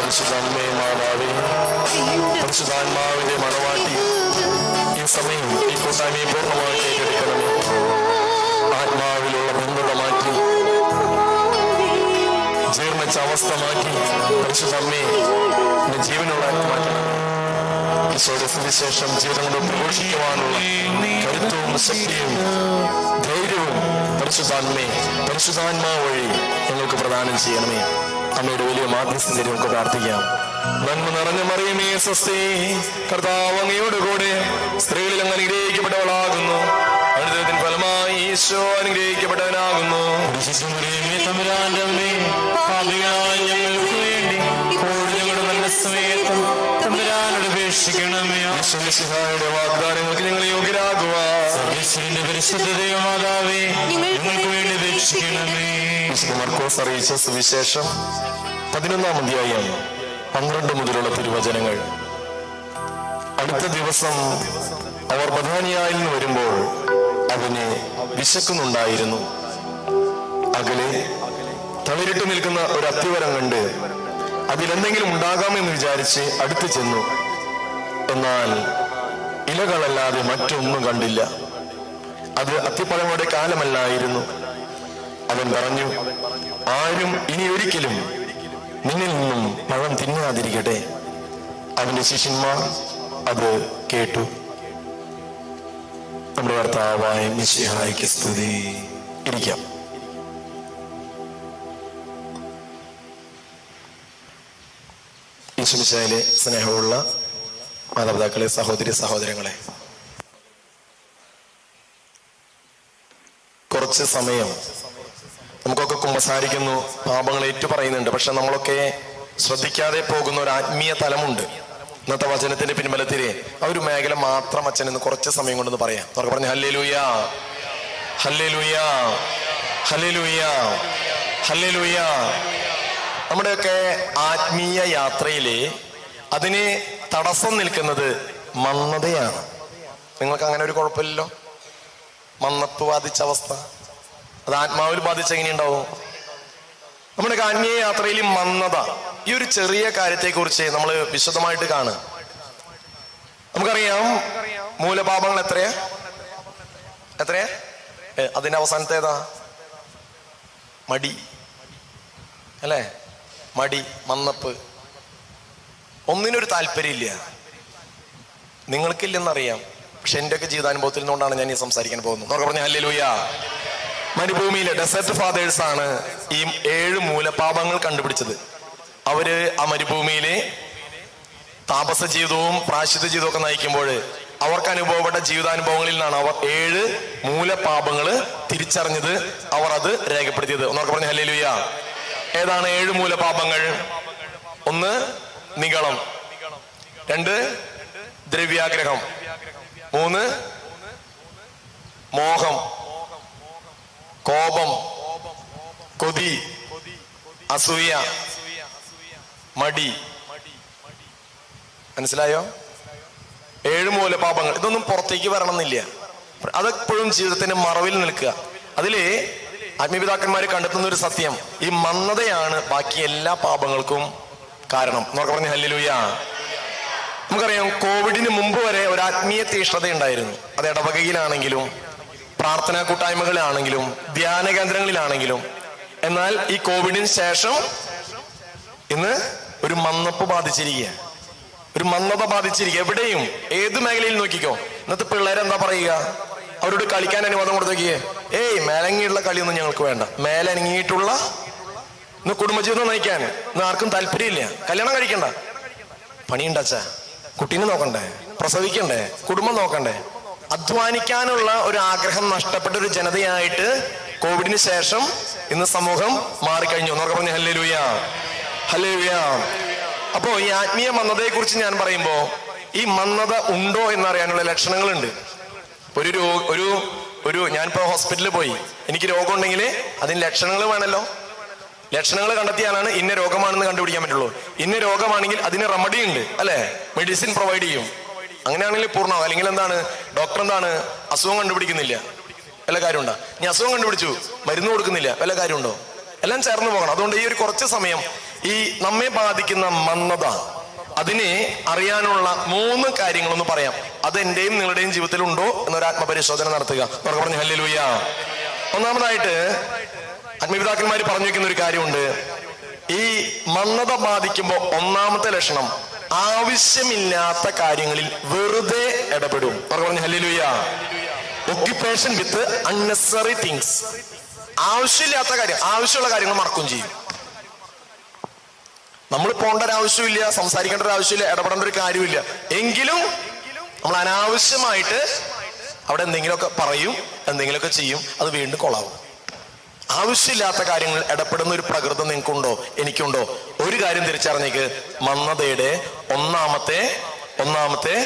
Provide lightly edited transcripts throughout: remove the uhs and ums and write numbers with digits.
പരിശുദ്ധമ്മേ മാതാവേ, പരിശുദ്ധാത്മാവിന്റെ മണവാട്ടി, ഈ സമയം ഈ കൂട്ടായ്മയെ പൂർണ്ണമായി ഏറ്റെടുക്കണമേ. ആത്മാവിലുള്ള ബന്ധത മാറ്റി, ജീർണിച്ച അവസ്ഥ മാറ്റി, പരിശുദ്ധമ്മേ ജീവനുള്ള മാറ്റണം. ഈശോയുടെ സുവിശേഷം ജീവിതം കൊണ്ട് പ്രഘോഷിക്കുവാനുള്ള കരുത്തവും ശക്തിയും ധൈര്യവും പരിശുദ്ധാത്മേ, പരിശുദ്ധാത്മാവ് വഴി ഞങ്ങൾക്ക് പ്രദാനം ചെയ്യണമേ. അമ്മയുടെ വലിയ മാധ്യസ്ഥതയിൽ നമുക്ക് പ്രാർത്ഥിക്കാം. നന്മ നിറഞ്ഞ മറിയമേ സ്വസ്തി, കർത്താവ് അങ്ങയോട് കൂടെ സ്ത്രീകളിൽ അങ്ങ് അനുഗ്രഹിക്കപ്പെട്ടവളാകുന്നു. അനുഗ്രഹത്തിൻ ഫലമായി ഈശോ അനുഗ്രഹിക്കപ്പെട്ടവനാകുന്നു. തമ്പുരാന്റെ അമ്മേ, പാപികളായ ഞങ്ങൾക്ക് വേണ്ടി ഞങ്ങളുടെ നല്ല സമയത്തും തമ്പുരാനോട് അപേക്ഷിക്കണമേ. ഈശോയുടെ വാഗ്ദാനങ്ങൾക്ക് ഞങ്ങൾ യോഗ്യരാകുവാൻ പരിശുദ്ധ ദൈവമാതാവേ, ഞങ്ങൾക്ക് വേണ്ടി അപേക്ഷിക്കണമേ. മർക്കോസ് അറിയിച്ച സുവിശേഷം 11-ാം അധ്യായം 12 മുതലുള്ള തിരുവചനങ്ങൾ. അടുത്ത ദിവസം അവർ ബഥാനിയായിൽ നിന്ന് വരുമ്പോൾ അവന് വിശക്കുന്നുണ്ടായിരുന്നു. അകലെ തളിരിട്ട് നിൽക്കുന്ന ഒരു അത്തിവരം കണ്ട് അതിലെന്തെങ്കിലും ഉണ്ടാകാമെന്ന് വിചാരിച്ച് അടുത്ത് ചെന്നു. എന്നാൽ ഇലകളല്ലാതെ മറ്റൊന്നും കണ്ടില്ല. അത് അത്തിപ്പഴങ്ങളുടെ കാലമല്ലായിരുന്നു. അവൻ പറഞ്ഞു, ആരും ഇനി ഒരിക്കലും നിന്നിൽ നിന്നും പഴം തിന്നാതിരിക്കട്ടെ. അവന്റെ ശിഷ്യന്മാർ അത് കേട്ടു. നമ്മുടെ കർത്താവായ മിശിഹായ്ക്ക് സ്തുതി. ഇരിക്കാം. ഈശോമിശിഹായിലെ സ്നേഹമുള്ള മാതാപിതാക്കളെ, സഹോദരി സഹോദരങ്ങളെ, കുറച്ച് സമയം നമുക്കൊക്കെ കുമ്പസാരിക്കുന്നു, പാപങ്ങൾ ഏറ്റു പറയുന്നുണ്ട്. പക്ഷെ നമ്മളൊക്കെ ശ്രദ്ധിക്കാതെ പോകുന്ന ഒരു ആത്മീയ തലമുണ്ട്. ഇന്നത്തെ വചനത്തിന്റെ പിൻബലത്തില് ആ ഒരു മേഖല മാത്രം അച്ഛൻ ഇന്ന് കുറച്ച് സമയം കൊണ്ടൊന്ന് പറയാം. അവർക്ക് പറഞ്ഞു ഹല്ലേലൂയ, ഹല്ലേലൂയ, ഹല്ലേലൂയ, ഹല്ലേലൂയ. നമ്മുടെയൊക്കെ ആത്മീയ യാത്രയില് അതിന് തടസ്സം നിൽക്കുന്നത് മന്ദതയാണ്. നിങ്ങൾക്ക് അങ്ങനെ ഒരു കുഴപ്പമില്ലല്ലോ? മന്ദപ്പ് ബാധിച്ച അവസ്ഥ അത് ആത്മാവിൽ ബാധിച്ച എങ്ങനെയുണ്ടാവും? നമ്മുടെ ആത്മീയ യാത്രയിൽ മന്ദത, ഈ ഒരു ചെറിയ കാര്യത്തെക്കുറിച്ച് നമ്മൾ വിശദമായിട്ട് കാണുക. നമുക്കറിയാം മൂലപാപങ്ങൾ എത്രയാ? അതിന്റെ അവസാനത്തേതാ? മടി അല്ലേ? മടി, മന്ദപ്പ്. ഒന്നിനൊരു താല്പര്യമില്ല. നിങ്ങൾക്കില്ലെന്നറിയാം, പക്ഷെ എന്റെയൊക്കെ ജീവിതാനുഭവത്തിൽ നിന്നുകൊണ്ടാണ് ഞാൻ ഈ സംസാരിക്കാൻ പോകുന്നത്. നമുക്ക് പറഞ്ഞ ഹല്ലേലൂയ. മരുഭൂമിയിലെ ഡെസേർട്ട് ഫാദേഴ്സ് ആണ് ഈ 7 മൂലപാപങ്ങൾ കണ്ടുപിടിച്ചത്. അവര് ആ മരുഭൂമിയിലെ താപസ ജീവിതവും പ്രായശ്ചിത്ത ജീവിതവും ഒക്കെ നയിക്കുമ്പോൾ അവർക്ക് അനുഭവപ്പെട്ട ജീവിതാനുഭവങ്ങളിൽ നിന്നാണ് അവർ 7 മൂലപാപങ്ങൾ തിരിച്ചറിഞ്ഞത്. അവർ അത് രേഖപ്പെടുത്തിയത്. ഒന്നൊക്കെ പറഞ്ഞ ഹല്ലേലൂയ. ഏതാണ് 7 മൂലപാപങ്ങൾ? 1 നിഗളം, 2 ദ്രവ്യാഗ്രഹം, 3 മോഹം, കോപം, കൊതി, അസൂയ, മടി. മനസ്സിലായോ? 7 മൂലപാപങ്ങൾ. ഇതൊന്നും പുറത്തേക്ക് വരണമെന്നില്ല. അതെപ്പോഴും ജീവിതത്തിന്റെ മറവിൽ നിൽക്കുക. അതില് ആത്മീയപിതാക്കന്മാര് കണ്ടെത്തുന്ന ഒരു സത്യം, ഈ മന്ദതയാണ് ബാക്കി എല്ലാ പാപങ്ങൾക്കും കാരണം. എന്നൊക്കെ പറഞ്ഞ ഹല്ലേലൂയ. നമുക്കറിയാം കോവിഡിന് മുമ്പ് വരെ ഒരു ആത്മീയ തീഷ്ണത ഉണ്ടായിരുന്നു. അത് ഇടവകയിലാണെങ്കിലും പ്രാർത്ഥനാ കൂട്ടായ്മകളിലാണെങ്കിലും ധ്യാന കേന്ദ്രങ്ങളിലാണെങ്കിലും. എന്നാൽ ഈ കോവിഡിന് ശേഷം ഇന്ന് ഒരു മന്ദപ്പ് ബാധിച്ചിരിക്കുക, ഒരു മന്ദത ബാധിച്ചിരിക്കുക. എവിടെയും ഏത് മേഖലയിൽ നോക്കിക്കോ. ഇന്നത്തെ പിള്ളേരെന്താ പറയുക? അവരോട് കളിക്കാൻ അനുവാദം കൊടുത്തു നോക്കിയേ. മേലങ്ങിയുള്ള കളിയൊന്നും ഞങ്ങൾക്ക് വേണ്ട. മേലനങ്ങിയിട്ടുള്ള ഇന്ന് കുടുംബജീവിതം നയിക്കാൻ ഇന്ന് ആർക്കും താല്പര്യമില്ല. കല്യാണം കഴിക്കണ്ട, പണിയുണ്ടാച്ചാ, കുട്ടീനെ നോക്കണ്ടേ, പ്രസവിക്കണ്ടേ, കുടുംബം നോക്കണ്ടേ. അധ്വാനിക്കാനുള്ള ഒരു ആഗ്രഹം നഷ്ടപ്പെട്ട ഒരു ജനതയായിട്ട് കോവിഡിന് ശേഷം ഇന്ന് സമൂഹം മാറിക്കഴിഞ്ഞു. എന്നൊക്കെ പറഞ്ഞ ഹല്ലേലൂയ, ഹല്ലേലൂയ. അപ്പോ ഈ ആത്മീയ മന്ദതയെ കുറിച്ച് ഞാൻ പറയുമ്പോ ഈ മന്ദത ഉണ്ടോ എന്നറിയാനുള്ള ലക്ഷണങ്ങളുണ്ട്. ഞാനിപ്പോ ഹോസ്പിറ്റലിൽ പോയി, എനിക്ക് രോഗം ഉണ്ടെങ്കിൽ അതിന് ലക്ഷണങ്ങൾ വേണമല്ലോ. ലക്ഷണങ്ങൾ കണ്ടെത്തിയാലാണ് ഇന്ന രോഗമാണെന്ന് കണ്ടുപിടിക്കാൻ പറ്റുള്ളൂ. ഇന്ന രോഗമാണെങ്കിൽ അതിന് റെമഡി ഉണ്ട് അല്ലെ, മെഡിസിൻ പ്രൊവൈഡ് ചെയ്യും. അങ്ങനെയാണെങ്കിൽ പൂർണ്ണമാവും. അല്ലെങ്കിൽ എന്താണ്, ഡോക്ടർ എന്താണ്, അസുഖം കണ്ടുപിടിക്കുന്നില്ല, വല്ല കാര്യമുണ്ടോ? ഇനി അസുഖം കണ്ടുപിടിച്ചു, മരുന്ന് കൊടുക്കുന്നില്ല, വല്ല കാര്യമുണ്ടോ? എല്ലാം ചേർന്ന് പോകണം. അതുകൊണ്ട് ഈ ഒരു കുറച്ച് സമയം ഈ നമ്മെ ബാധിക്കുന്ന മന്ദത, അതിനെ അറിയാനുള്ള 3 കാര്യങ്ങളൊന്ന് പറയാം. അത് എന്റെയും നിങ്ങളുടെയും ജീവിതത്തിൽ ഉണ്ടോ എന്നൊരു ആത്മപരിശോധന നടത്തുക. നമുക്ക് പറഞ്ഞു ഹല്ലേലൂയ. ഒന്നാമതായിട്ട് ആത്മപിതാക്കന്മാർ പറഞ്ഞു വെക്കുന്ന ഒരു കാര്യമുണ്ട്. ഈ മന്ദത ബാധിക്കുമ്പോൾ ഒന്നാമത്തെ ലക്ഷണം, ആവശ്യമില്ലാത്ത കാര്യങ്ങളിൽ വെറുതെ ഇടപെടും. പറഞ്ഞു ഹല്ലേലൂയ. ഒക്യുപ്പേഷൻ വിത്ത് അൺനെസറി തിങ്സ്. ആവശ്യമില്ലാത്ത കാര്യം, ആവശ്യമുള്ള കാര്യങ്ങൾ മറക്കുകയും ചെയ്യും. നമ്മൾ പോകേണ്ട ഒരു ആവശ്യമില്ല, സംസാരിക്കേണ്ട ഒരു ആവശ്യമില്ല, ഇടപെടേണ്ട ഒരു കാര്യമില്ല. എങ്കിലും നമ്മൾ അനാവശ്യമായിട്ട് അവിടെ എന്തെങ്കിലുമൊക്കെ പറയും, എന്തെങ്കിലുമൊക്കെ ചെയ്യും. അത് വീണ്ടും കൊളാവും. ആവശ്യമില്ലാത്ത കാര്യങ്ങൾ ഇടപെടുന്ന ഒരു പ്രകൃതി നിങ്ങൾക്കുണ്ടോ? എനിക്കുണ്ടോ? ഒരു കാര്യം തിരിച്ചറിഞ്ഞേക്ക്, മന്ദതയുടെ ഒന്നാമത്തെ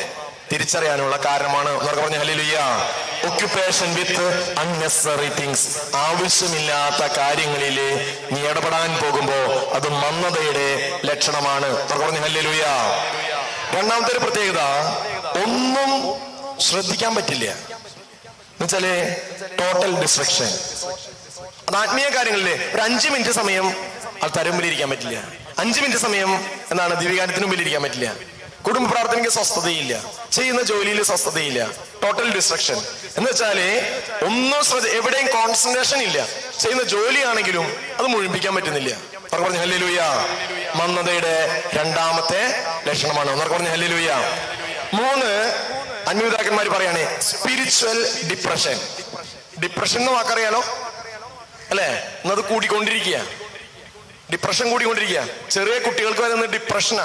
തിരിച്ചറിയാനുള്ള കാരണമാണ് പറഞ്ഞ ഹല്ലേലൂയ. ഒക്യുപ്പേഷൻ വിത്ത് അൺനെസറി തിങ്സ്. ആവശ്യമില്ലാത്ത കാര്യങ്ങളില് നീ ഇടപെടാൻ പോകുമ്പോ അത് മന്ദതയുടെ ലക്ഷണമാണ്. പറഞ്ഞ ഹല്ലേലൂയ. രണ്ടാമത്തെ ഒരു പ്രത്യേകത, ഒന്നും ശ്രദ്ധിക്കാൻ പറ്റില്ല. എന്നുവെച്ചാല് ടോട്ടൽ ഡിസ്ട്രക്ഷൻ. അത് ആത്മീയ കാര്യങ്ങളില് ഒരു 5 മിനിറ്റ് സമയം ആൾക്കാരുടെ മുമ്പിൽ ഇരിക്കാൻ പറ്റില്ല. 5 മിനിറ്റ് സമയം എന്താണ് ദിവ്യകാര്യത്തിന് മുമ്പിൽ ഇരിക്കാൻ പറ്റില്ല. കുടുംബ പ്രാർത്ഥനയ്ക്ക് സ്വസ്ഥതയില്ല, ചെയ്യുന്ന ജോലിയിൽ സ്വസ്ഥതയില്ല, ടോട്ടൽ ഡിസ്ട്രക്ഷൻ. എന്ന് വെച്ചാല് ഒന്നും എവിടെയും കോൺസെൻട്രേഷൻ ഇല്ല. ചെയ്യുന്ന ജോലിയാണെങ്കിലും അത് മുഴുമിപ്പിക്കാൻ പറ്റുന്നില്ല. പറഞ്ഞു ഹല്ലേലൂയ. മന്ദതയുടെ രണ്ടാമത്തെ ലക്ഷണമാണ്. പറഞ്ഞു ഹല്ലേലൂയ. 3 അന്വപിതാക്കന്മാർ പറയാണ് സ്പിരിച്വൽ ഡിപ്രഷൻ. ഡിപ്രഷൻ എന്ന് വാക്കറിയാലോ അല്ലെ? എന്നത് കൂടിക്കൊണ്ടിരിക്കുക, ഡിപ്രഷൻ കൂടിക്കൊണ്ടിരിക്കുക. ചെറിയ കുട്ടികൾക്ക് വരുന്ന ഡിപ്രഷനാ.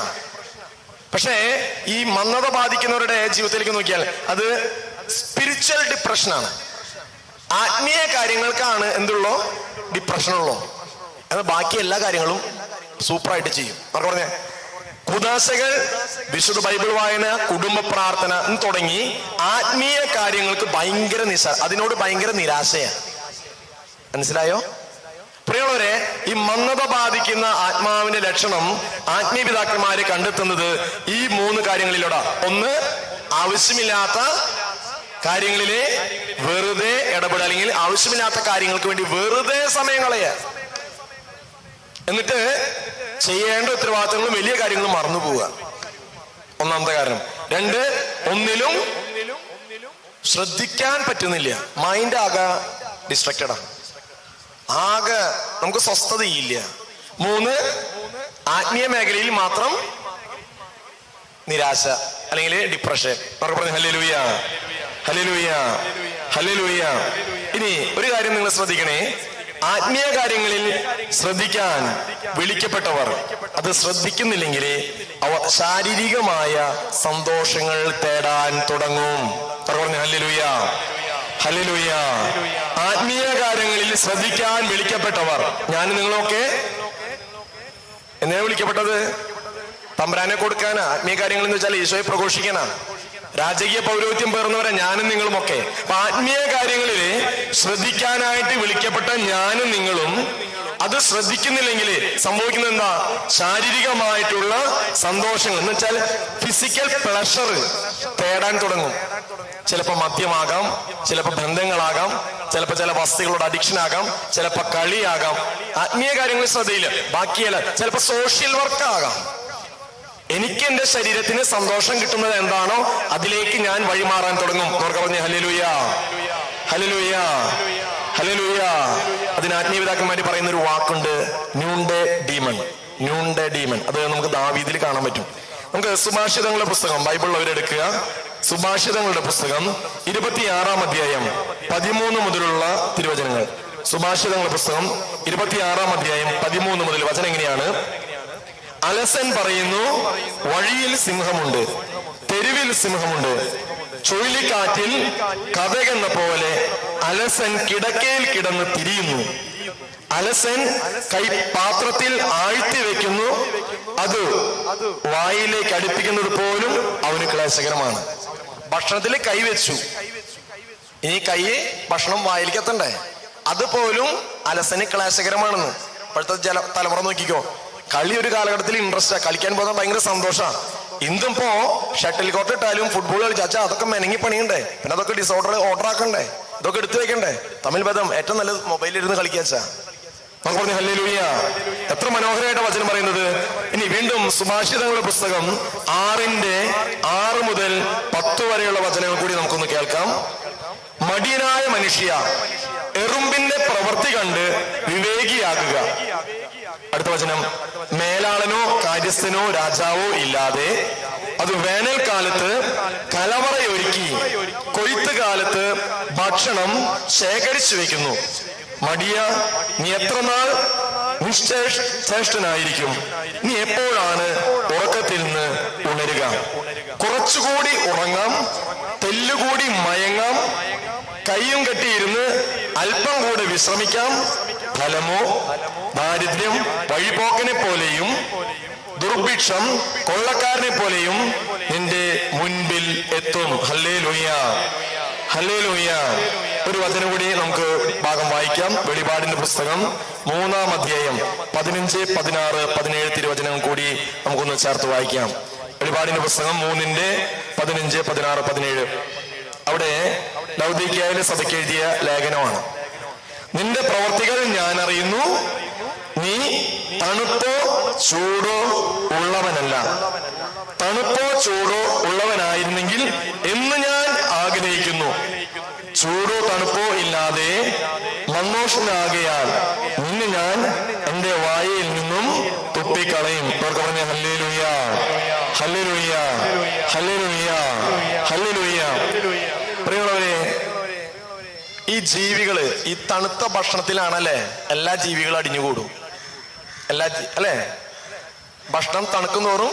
പക്ഷേ ഈ മന്ദത ബാധിക്കുന്നവരുടെ ജീവിതത്തിലേക്ക് നോക്കിയാൽ അത് സ്പിരിച്വൽ ഡിപ്രഷനാണ്. ആത്മീയ കാര്യങ്ങൾക്കാണ് എന്തുള്ളോ? ഡിപ്രഷനുള്ളോ. എന്നാൽ ബാക്കി എല്ലാ കാര്യങ്ങളും സൂപ്പറായിട്ട് ചെയ്യും. പറഞ്ഞേ കുദാശകൾ, വിശുദ്ധ ബൈബിൾ വായന, കുടുംബ പ്രാർത്ഥന തുടങ്ങി ആത്മീയ കാര്യങ്ങൾക്ക് അതിനോട് ഭയങ്കര നിരാശയാണ്. മനസ്സിലായോ? പ്രിയമുള്ളവരെ, ഈ മന്ദത ബാധിക്കുന്ന ആത്മാവിന്റെ ലക്ഷണം ആത്മീയ പിതാക്കന്മാരെ കണ്ടെത്തുന്നത് ഈ 3 കാര്യങ്ങളിലൂടെ. 1, ആവശ്യമില്ലാത്ത കാര്യങ്ങളിലെ വെറുതെ ഇടപെടുക, അല്ലെങ്കിൽ ആവശ്യമില്ലാത്ത കാര്യങ്ങൾക്ക് വേണ്ടി വെറുതെ സമയം കളയുക. എന്നിട്ട് ചെയ്യേണ്ട ഉത്തരവാദിത്തങ്ങളും വലിയ കാര്യങ്ങളും മറന്നു പോവുക. ഒന്നാമത്തെ കാരണം. 2, ഒന്നിലും ശ്രദ്ധിക്കാൻ പറ്റുന്നില്ല. മൈൻഡ് ആകെ ഡിസ്ട്രക്റ്റഡാണ്, ആകെ നമുക്ക് സ്വസ്ഥതയില്ല. 3, ആത്മീയ മേഖലയിൽ മാത്രം നിരാശ അല്ലെങ്കിൽ ഡിപ്രഷൻ. പറഞ്ഞു ഹല്ലേലൂയ, ഹല്ലേലൂയ, ഹല്ലേലൂയ. ഇനി ഒരു കാര്യം നിങ്ങൾ ശ്രദ്ധിക്കണേ, ആത്മീയ കാര്യങ്ങളിൽ ശ്രദ്ധിക്കാൻ വിളിക്കപ്പെട്ടവർ അത് ശ്രദ്ധിക്കുന്നില്ലെങ്കിൽ അവർ ശാരീരികമായ സന്തോഷങ്ങൾ തേടാൻ തുടങ്ങും. പറഞ്ഞു ഹല്ലേലൂയ, ഹല്ലേലൂയ. ആത്മീയ കാര്യങ്ങളിൽ ശ്രദ്ധിക്കാൻ വിളിക്കപ്പെട്ടവർ, ഞാൻ നിങ്ങളൊക്കെ എന്തിനാ വിളിക്കപ്പെട്ടത്? തമ്പുരാനെ കൊടുക്കാനാ. ആത്മീയ കാര്യങ്ങൾ എന്ന് വെച്ചാൽ ഈശോയെ പ്രഘോഷിക്കാനാ. രാജകീയ പൗരോഹിത്യം പേർന്നവരെ ഞാനും നിങ്ങളുമൊക്കെ. അപ്പൊ ആത്മീയ കാര്യങ്ങളിൽ ശ്രദ്ധിക്കാനായിട്ട് വിളിക്കപ്പെട്ട ഞാനും നിങ്ങളും അത് ശ്രദ്ധിക്കുന്നില്ലെങ്കിൽ സംഭവിക്കുന്നത് എന്താ? ശാരീരികമായിട്ടുള്ള സന്തോഷങ്ങൾ എന്ന് വെച്ചാൽ ഫിസിക്കൽ പ്ലഷർ തേടാൻ തുടങ്ങും. ചിലപ്പോൾ മദ്യമാകാം, ചിലപ്പോൾ ബന്ധങ്ങളാകാം, ചിലപ്പോൾ ചില വസ്തുക്കളുടെ അഡിക്ഷൻ ആകാം, ചിലപ്പോൾ കളിയാകാം. ആത്മീയ കാര്യങ്ങൾ ശ്രദ്ധയില്ല. ബാക്കിയല്ല, ചിലപ്പോൾ സോഷ്യൽ വർക്ക് ആകാം. എനിക്ക് എന്റെ ശരീരത്തിന് സന്തോഷം കിട്ടുന്നത് എന്താണോ അതിലേക്ക് ഞാൻ വഴിമാറാൻ തുടങ്ങും. അവർക്ക് പറഞ്ഞ ഹല്ലേലൂയ, ഹല്ലേലൂയ, ഹല്ലേലൂയ. അതിന് ആത്മീയപിതാക്കന്മാർ പറയുന്ന ഒരു വാക്കുണ്ട്, ന്യൂണ്ടെ ഡീമൺ. ന്യൂണ്ടെ ഡീമൺ, അത് നമുക്ക് ദാവീദിൽ കാണാൻ പറ്റും. നമുക്ക് സുഭാഷിതങ്ങളുടെ പുസ്തകം ബൈബിളിലുള്ളവരെടുക്കുക. സുഭാഷിതങ്ങളുടെ പുസ്തകം 26-ാം അധ്യായം 13 മുതലുള്ള തിരുവചനങ്ങൾ. സുഭാഷിതങ്ങളുടെ പുസ്തകം 26-ാം അധ്യായം 13 മുതൽ വചനം എങ്ങനെയാണ്? അലസൻ പറയുന്നു, വഴിയിൽ സിംഹമുണ്ട്, തെരുവിൽ സിംഹമുണ്ട്. ചുഴലിക്കാറ്റിൽ കഥകെന്ന പോലെ അലസൻ കിടക്കയിൽ കിടന്ന് തിരിയുന്നു. അലസൻ കൈ പാത്രത്തിൽ ആഴ്ത്തി വെക്കുന്നു, അത് വായിലേക്ക് അടുപ്പിക്കുന്നത് പോലും അവന് ക്ലേശകരമാണ്. ഭക്ഷണത്തിൽ കൈവച്ചു, ഇനി കൈ ഭക്ഷണം വായിലേക്ക് എത്തണ്ടേ, അതുപോലും അലസന് ക്ലേശകരമാണെന്ന്. ഇപ്പോഴത്തെ തലമുറ നോക്കിക്കോ, കളി ഒരു കാലഘട്ടത്തിൽ ഇൻട്രസ്റ്റാ, കളിക്കാൻ പോകുന്ന ഭയങ്കര സന്തോഷമാണ്. ഇന്നിപ്പോ ഷട്ടിൽ കോർട്ട് ഇട്ടാലും ഫുട്ബോൾ കളിച്ചാൽ അതൊക്കെ മെനങ്ങി പണിയണ്ടേ, പിന്നെ അതൊക്കെ ഓർഡർ ആക്കണ്ടേ, ഇതൊക്കെ എടുത്തു വെക്കണ്ടേ. തമ്മിൽ ബന്ധം ഏറ്റവും നല്ലത് മൊബൈലിൽ ഇരുന്ന് കളിക്കാച്ചാ. നമുക്ക് പറഞ്ഞു ഹല്ലേലൂയ. എത്ര മനോഹരമായിട്ട് വചനം പറയുന്നത്. ഇനി വീണ്ടും സുഭാഷിതങ്ങളുടെ പുസ്തകം 6 മുതൽ 10 വരെയുള്ള വചനങ്ങൾ കൂടി നമുക്കൊന്ന് കേൾക്കാം. മടിയനായ മനുഷ്യ, എറുമ്പിന്റെ പ്രവൃത്തി കണ്ട് വിവേകിയാകുക. അടുത്ത വചനം, മേലാളനോ കാര്യസ്ഥനോ രാജാവോ ഇല്ലാതെ അത് വേനൽക്കാലത്ത് കലവറയൊരുക്കി കൊയ്ത്ത് കാലത്ത് ഭക്ഷണം ശേഖരിച്ചു വെക്കുന്നു. മടിയ, നീ എത്ര നാൾ നിശ്ചേഷ്ടനായിരിക്കും? നീ എപ്പോഴാണ് ഉറക്കത്തിൽ നിന്ന് ഉണരുക? കുറച്ചുകൂടി ഉറങ്ങാം, തെല്ലുകൂടി മയങ്ങാം, കയ്യും കെട്ടിയിരുന്ന് അല്പം കൂടെ വിശ്രമിക്കാം. ഫലമോ ദാരിദ്ര്യം വഴിപോക്കനെ പോലെയും ദുർഭിക്ഷം കൊള്ളക്കാരനെ പോലെയും നിന്റെ മുൻപിൽ എത്തും. Hallelujah, hallelujah. ഒരു വചനം കൂടി നമുക്ക് ഭാഗം വായിക്കാം. വെളിപാടിന്റെ പുസ്തകം 3-ാം അധ്യായം 15, 16, 17 തിരുവചനം കൂടി നമുക്കൊന്ന് ചേർത്ത് വായിക്കാം. വെളിപാടിന്റെ പുസ്തകം 3-ന്റെ 15, 16, 17. അവിടെ ലൗദീക്കയിലെ സഭയ്ക്ക് എഴുതിയ ലേഖനമാണ്. നിന്റെ പ്രവർത്തികൾ ഞാൻ അറിയുന്നു. നീ തണുപ്പോ ചൂടോ ഉള്ളവനല്ല. തണുപ്പോ ചൂടോ ഉള്ളവനായിരുന്നെങ്കിൽ എന്ന് ഞാൻ ആഗ്രഹിക്കുന്നു. ചൂടോ തണുപ്പോ ഇല്ലാതെ മന്ദോഷനാകയാൽ നിന്നെ ഞാൻ എന്റെ വായിൽ നിന്നും തുപ്പിക്കളയും. അവർക്ക് പറഞ്ഞ ഹല്ലേലൂയ, ഹല്ലേലൂയ, ഹല്ലേലൂയ, ഹല്ലേലൂയ. പ്രിയമുള്ളവരെ, ഈ ജീവികള് ഈ തണുത്ത ഭക്ഷണത്തിലാണല്ലേ എല്ലാ ജീവികളും അടിഞ്ഞുകൂടും. അല്ലേ? ഭക്ഷണം തണുക്കുന്നോറും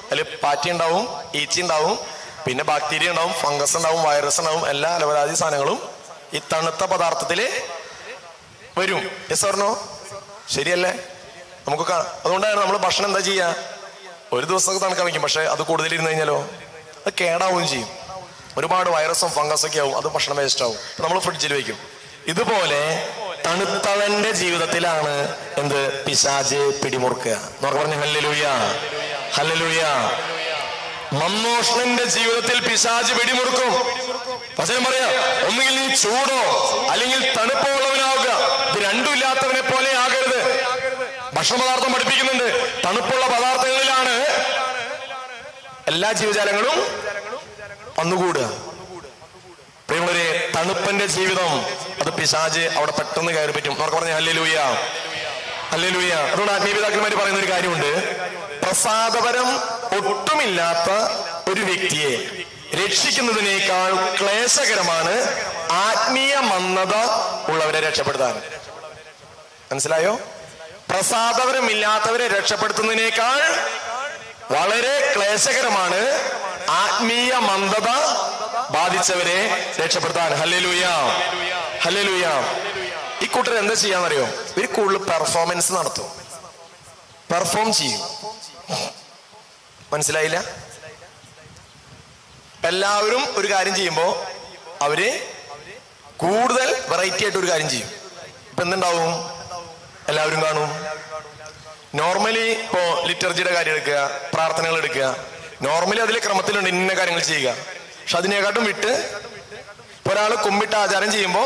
അതിൽ പാറ്റി ഉണ്ടാവും, ഈച്ചി ഉണ്ടാവും, പിന്നെ ബാക്ടീരിയ ഉണ്ടാവും, ഫംഗസ് ഉണ്ടാവും, വൈറസ് ഉണ്ടാവും. എല്ലാ അലവരാതി സാധനങ്ങളും ഈ തണുത്ത പദാർത്ഥത്തില് വരും. Yes or no? ശരിയല്ലേ? നമുക്ക് അതുകൊണ്ടാണ് നമ്മൾ ഭക്ഷണം എന്താ ചെയ്യാ, ഒരു ദിവസമൊക്കെ തണുക്കാൻ വയ്ക്കും. പക്ഷെ അത് കൂടുതലിരുന്ന് കഴിഞ്ഞാലോ അത് കേടാവുകയും ചെയ്യും. ഒരുപാട് വൈറസും ഫംഗസൊക്കെ ആവും. അത് ഭക്ഷണം വേസ്റ്റ് ആവും. നമ്മൾ ഫ്രിഡ്ജിൽ വെക്കും. ഇതുപോലെ തണുത്തവന്റെ ജീവിതത്തിലാണ് എന്ത് പിശാച് പിടിമുറുക്കുക. എന്നൊക്കെ പറഞ്ഞു ഹല്ലേലൂയ, ഹല്ലേലൂയ. മമ്മോഷ്ണന്റെ ജീവിതത്തിൽ പിശാച് പിടിമുറുക്കും. വചനം പറയാ, ഒന്നുകിൽ നീ ചൂടോ അല്ലെങ്കിൽ തണുപ്പോ ഉള്ളവനാവുക. ഇത് രണ്ടും ഇല്ലാത്തവനെ പോലെ ആകരുത്. ഭക്ഷണ പദാർത്ഥം പഠിപ്പിക്കുന്നുണ്ട്. തണുപ്പുള്ള പദാർത്ഥങ്ങളിലാണ് എല്ലാ ജീവജാലങ്ങളും വന്നുകൂടുക. പ്രിയമുള്ളവരെ, തണുപ്പന്റെ ജീവിതം അത് പിശാച് അവിടെ പെട്ടെന്ന് കയറി പറ്റും. അവർക്ക് പറഞ്ഞ ഹല്ലേലൂയ, ഹല്ലേലൂയ. അതുകൊണ്ട് ആത്മീയപിതാക്കന്മാർ പറയുന്ന ഒരു കാര്യമുണ്ട്. പ്രസാദപരം ഒട്ടുമില്ലാത്ത ഒരു വ്യക്തിയെ രക്ഷിക്കുന്നതിനേക്കാൾ ക്ലേശകരമാണ് ആത്മീയ മന്ദത ഉള്ളവരെ രക്ഷപ്പെടുത്താൻ. മനസ്സിലായോ? പ്രസാദപരമില്ലാത്തവരെ രക്ഷപ്പെടുത്തുന്നതിനേക്കാൾ വളരെ ക്ലേശകരമാണ് ആത്മീയ മന്ദത ബാധിച്ചവരെ രക്ഷപ്പെടുത്താൻ. Hallelujah, hallelujah. ഈ കൂട്ടർ എന്താ ചെയ്യാന്നറിയോ? ഇവർ കൂടുതൽ പെർഫോമൻസ് നടത്തും, പെർഫോം ചെയ്യും. മനസ്സിലായില്ല? എല്ലാവരും ഒരു കാര്യം ചെയ്യുമ്പോ അവര് കൂടുതൽ വെറൈറ്റി ആയിട്ട് ഒരു കാര്യം ചെയ്യും. ഇപ്പൊ എന്തുണ്ടാവും? എല്ലാവരും കാണും. നോർമലി ഇപ്പോ ലിറ്റർജിയുടെ കാര്യം എടുക്കുക, പ്രാർത്ഥനകൾ എടുക്കുക. നോർമലി അതിലെ ക്രമത്തിലുണ്ട് ഇന്ന കാര്യങ്ങൾ ചെയ്യുക. പക്ഷെ അതിനെക്കാട്ടും വിട്ട് ഒരാൾ കുമ്പിട്ട ആചാരം ചെയ്യുമ്പോ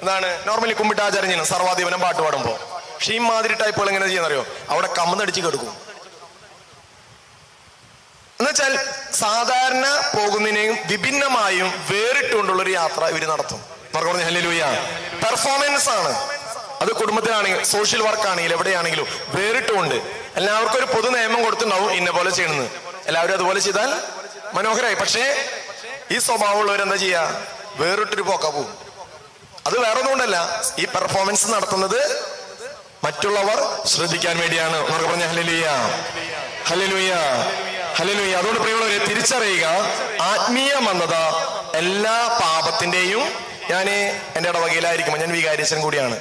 എന്താണ് നോർമലി കുമ്പിട്ട ആചാരം ചെയ്യണം, സർവാധിപനം പാട്ട് പാടുമ്പോ. പക്ഷെ ഈ മാതിരി ടൈപ്പുകൾ എങ്ങനെ ചെയ്യുന്നറിയോ? അവിടെ കമ്മന്നടിച്ച് കെടുക്കും. എന്നുവെച്ചാൽ സാധാരണ പോകുന്നതിനെയും വിഭിന്നമായും വേറിട്ടുകൊണ്ടുള്ളൊരു യാത്ര ഇവര് നടത്തും. പറഞ്ഞു ഹല്ലേലൂയ. പെർഫോമൻസ് ആണ് അത്. കുടുംബത്തിലാണെങ്കിലും സോഷ്യൽ വർക്ക് ആണെങ്കിലും എവിടെയാണെങ്കിലും വേറിട്ടുകൊണ്ട് എല്ലാവർക്കും ഒരു പൊതു നിയമം കൊടുത്തിട്ടുണ്ടാവും, ഇന്ന പോലെ ചെയ്യണമെന്ന്. എല്ലാവരും അതുപോലെ ചെയ്താൽ മനോഹരമായി. പക്ഷേ ഈ സ്വഭാവമുള്ളവരെന്താ ചെയ്യാ? വേറിട്ടൊരു പോക്കാ പോവും. അത് വേറെ ഒന്നുകൊണ്ടല്ല, ഈ പെർഫോമൻസ് നടത്തുന്നത് മറ്റുള്ളവർ ശ്രദ്ധിക്കാൻ വേണ്ടിയാണ്. എന്നൊക്കെ പറഞ്ഞ ഹല്ലേലൂയ, ഹല്ലേലൂയ, ഹല്ലേലൂയ. അതുകൊണ്ട് പ്രിയമുള്ളവരെ തിരിച്ചറിയുക, ആത്മീയ മന്ദത എല്ലാ പാപത്തിന്റെയും. ഞാൻ എൻ്റെ ഇടവകയിലായിരിക്കുമ്പോൾ ഞാൻ വികാരിയച്ഛൻ കൂടിയാണ്.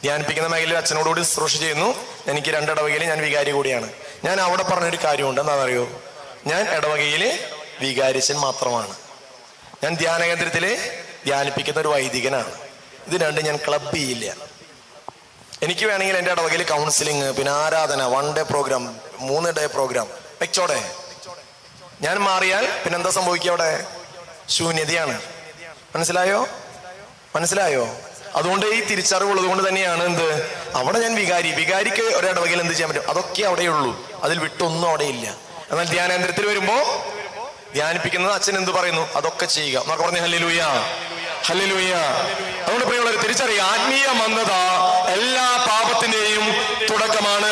ധ്യാനിപ്പിക്കുന്ന മേഖലയിൽ അച്ഛനോടുകൂടി ശുശ്രൂഷ ചെയ്യുന്നു. എനിക്ക് 2 ഇടവകയിൽ ഞാൻ വികാരി കൂടിയാണ്. ഞാൻ അവിടെ പറഞ്ഞൊരു കാര്യമുണ്ട്. എന്താണെന്നറിയോ? ഞാൻ ഇടവകയില് വികാരിയച്ഛൻ മാത്രമാണ്. ഞാൻ ധ്യാന കേന്ദ്രത്തില് ധ്യാനിപ്പിക്കുന്ന ഒരു വൈദികനാണ്. ഇത് രണ്ടും ഞാൻ ക്ലബ് ചെയ്യില്ല. എനിക്ക് വേണമെങ്കിൽ എൻ്റെ ഇടവകയിൽ കൗൺസിലിംഗ്, പിന്നെ ആരാധന, 1 ഡേ പ്രോഗ്രാം, 3 ഡേ പ്രോഗ്രാം വെച്ചോടെ. ഞാൻ മാറിയാൽ പിന്നെന്താ സംഭവിക്കുക? അവിടെ ശൂന്യതയാണ്. മനസ്സിലായോ? മനസ്സിലായോ? അതുകൊണ്ട് ഈ തിരിച്ചറിവുള്ളത് കൊണ്ട് തന്നെയാണ് എന്ത്, അവിടെ ഞാൻ വികാരിക്ക് ഒരിടവകയിൽ എന്ത് ചെയ്യാൻ പറ്റും, അതൊക്കെ അവിടെയുള്ളൂ, അതിൽ വിട്ടൊന്നും അവിടെ ഇല്ല. എന്നാൽ ധ്യാനേന്ദ്രത്തിൽ വരുമ്പോ ധ്യാനിപ്പിക്കുന്നത് അച്ഛൻ എന്ത് പറയുന്നു അതൊക്കെ ചെയ്യുക എന്നൊക്കെ പറഞ്ഞു. Hallelujah, hallelujah. അതുകൊണ്ട് പ്രിയമുള്ളവരെ തിരിച്ചറിയുക, ആത്മീയ മന്ദത എല്ലാ പാപത്തിന്റെയും തുടക്കമാണ്.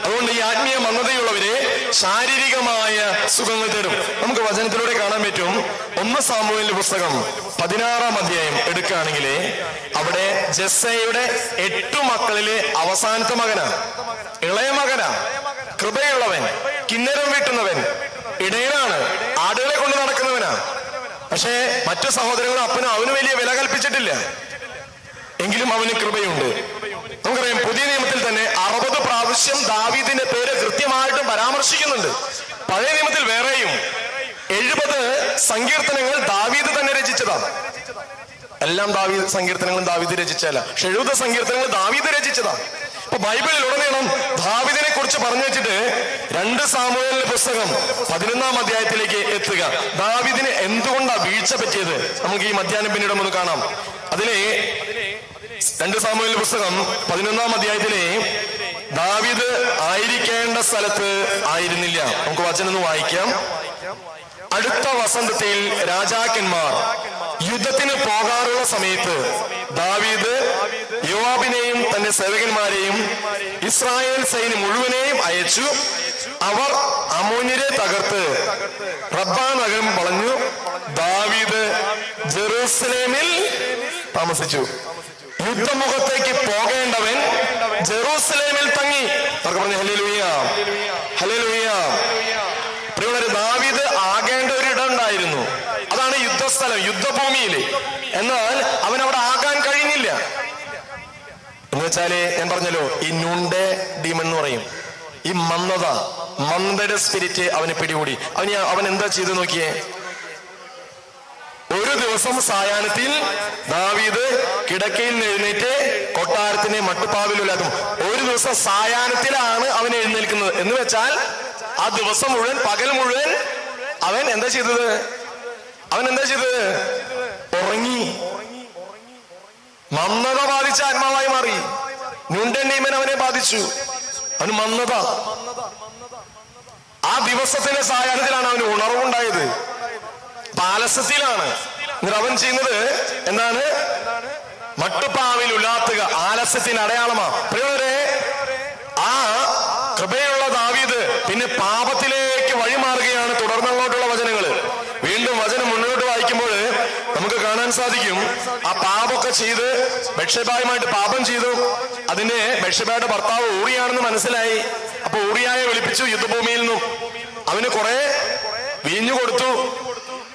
അതുകൊണ്ട് ഈ ആത്മീയ മന്ദതയുള്ളവരെ ശാരീരികമായ സുഖങ്ങൾ തരും. നമുക്ക് വചനത്തിലൂടെ കാണാൻ പറ്റും. 1 സാമുവേലിന്റെ പുസ്തകം 16-ാം അധ്യായം എടുക്കുകയാണെങ്കിൽ അവിടെ ജെസ്സയുടെ 8 മക്കളിലെ അവസാനത്തെ മകനാ, ഇളയ മകനാ, കൃപയുള്ളവൻ, കിന്നരം വീട്ടുന്നവൻ, ഇടയനാണ്, ആടുകളെ കൊണ്ട് നടക്കുന്നവനാ. പക്ഷേ മറ്റു സഹോദരങ്ങളും അപ്പനും അവന് വലിയ വില കൽപ്പിച്ചിട്ടില്ല, എങ്കിലും അവന് കൃപയുണ്ട്. നമുക്കറിയാം പുതിയ നിയമത്തിൽ തന്നെ 60 പ്രാവശ്യം ദാവീദിന്റെ പേര് കൃത്യമായിട്ടും പരാമർശിക്കുന്നുണ്ട്. പഴയ നിയമത്തിൽ വേറെയും 70 സങ്കീർത്തനങ്ങൾ ദാവീദ് തന്നെ രചിച്ചതാണ്. എല്ലാം സങ്കീർത്തനങ്ങളും ദാവീദ് രചിച്ചല്ല, 70 സങ്കീർത്തനങ്ങൾ ദാവീദ് രചിച്ചതാണ്. അപ്പൊ ബൈബിളിൽ ഉടനീളം ദാവീദിനെ കുറിച്ച് പറഞ്ഞു വെച്ചിട്ട് 2 സാമുവേലിന്റെ പുസ്തകം 11-ാം അധ്യായത്തിലേക്ക് എത്തുക. ദാവീദിന് എന്തുകൊണ്ടാണ് വീഴ്ച പറ്റിയത് നമുക്ക് ഈ മധ്യാഹ്നം പിന്നീട് ഒന്ന് കാണാം. അതിലെ 2 സാമുവേലിന്റെ പുസ്തകം 11-ാം അധ്യായത്തിലെ ദാവീദ് ആയിരിക്കേണ്ട സ്ഥലത്ത് ആയിരുന്നില്ല. നമുക്ക് വചനം ഒന്ന് വായിക്കാം. അടുത്ത വസന്തത്തിൽ രാജാക്കന്മാർ യുദ്ധത്തിന് പോകാറുള്ള സമയത്ത് ദാവീദ് യോവാബിനെയും തന്റെ സേവകന്മാരെയും ഇസ്രായേൽ സൈന്യം മുഴുവനെയും അയച്ചു. അവർ അമ്മോന്യരെ തകർത്ത് റബ്ബാ നഗരം വളഞ്ഞു. ദാവീദ് ജെറൂസലേമിൽ താമസിച്ചു. യുദ്ധമുഖത്തേക്ക് പോകേണ്ടവൻ ജെറൂസലേമിൽ തങ്ങി. അവർക്ക് പറഞ്ഞു ഹല്ലേലൂയ, ഹല്ലേലൂയ. പ്രിയമുള്ളവരെ, ദാവീദ് ആകേണ്ട ഒരു ഇടം ഉണ്ടായിരുന്നു, അതാണ് യുദ്ധസ്ഥലം, യുദ്ധഭൂമിയില്. എന്നാൽ അവൻ അവിടെ ആകാൻ കഴിഞ്ഞില്ല. എന്ന് വെച്ചാല് ഞാൻ പറഞ്ഞല്ലോ, ഈ നുണ്ടെ ഡീമൺ എന്ന് പറയും, ഈ മന്ദയുടെ സ്പിരിറ്റ് അവനെ പിടികൂടി. അവൻ എന്താ ചെയ്ത് നോക്കിയേ? ഒരു ദിവസം സായാഹ്നത്തിൽ ദാവീദ് കിടക്കയിൽ നിന്ന് എഴുന്നേറ്റ് കൊട്ടാരത്തിനെ മട്ടുപ്പാവിലുള്ളതും. ഒരു ദിവസം സായാഹ്നത്തിലാണ് അവൻ എഴുന്നേൽക്കുന്നത്. എന്ന് വെച്ചാൽ ആ ദിവസം മുഴുവൻ, പകൽ മുഴുവൻ അവൻ എന്താ ചെയ്തത്? ഉറങ്ങി. മന്ദത ബാധിച്ച ആത്മാവായി മാറി. നുണ്ടൻ ഡീമൻ അവനെ ബാധിച്ചു. അവന് മന്ദത. ആ ദിവസത്തിന്റെ സായാഹ്നത്തിലാണ് അവന് ഉണർവുണ്ടായത്, ആലസ്യത്തിലാണ്. അവൻ ചെയ്യുന്നത് എന്താണ്? മട്ടുപ്പാവിൽ ഉലാത്തുക ആലസ്യത്തിന് അടയാളമാ. പ്രിയരെ, ആ കൃപയുള്ള ദാവീദ് പിന്നെ പാപത്തിലേക്ക് വഴിമാറുകയാണ്. തുടർന്നങ്ങോട്ടുള്ള വചനങ്ങള് വീണ്ടും വചനം മുന്നോട്ട് വായിക്കുമ്പോൾ നമുക്ക് കാണാൻ സാധിക്കും, ആ പാപമൊക്കെ ചെയ്ത് ബത്ശേബയുമായിട്ട് പാപം ചെയ്തു. അതിന്റെ ബത്ശേബയുടെ ഭർത്താവ് ഊറിയാണെന്ന് മനസ്സിലായി. അപ്പൊ ഊറിയായെ വിളിപ്പിച്ചു യുദ്ധഭൂമിയിൽ നിന്നും. അവന് കുറെ വീഞ്ഞു കൊടുത്തു,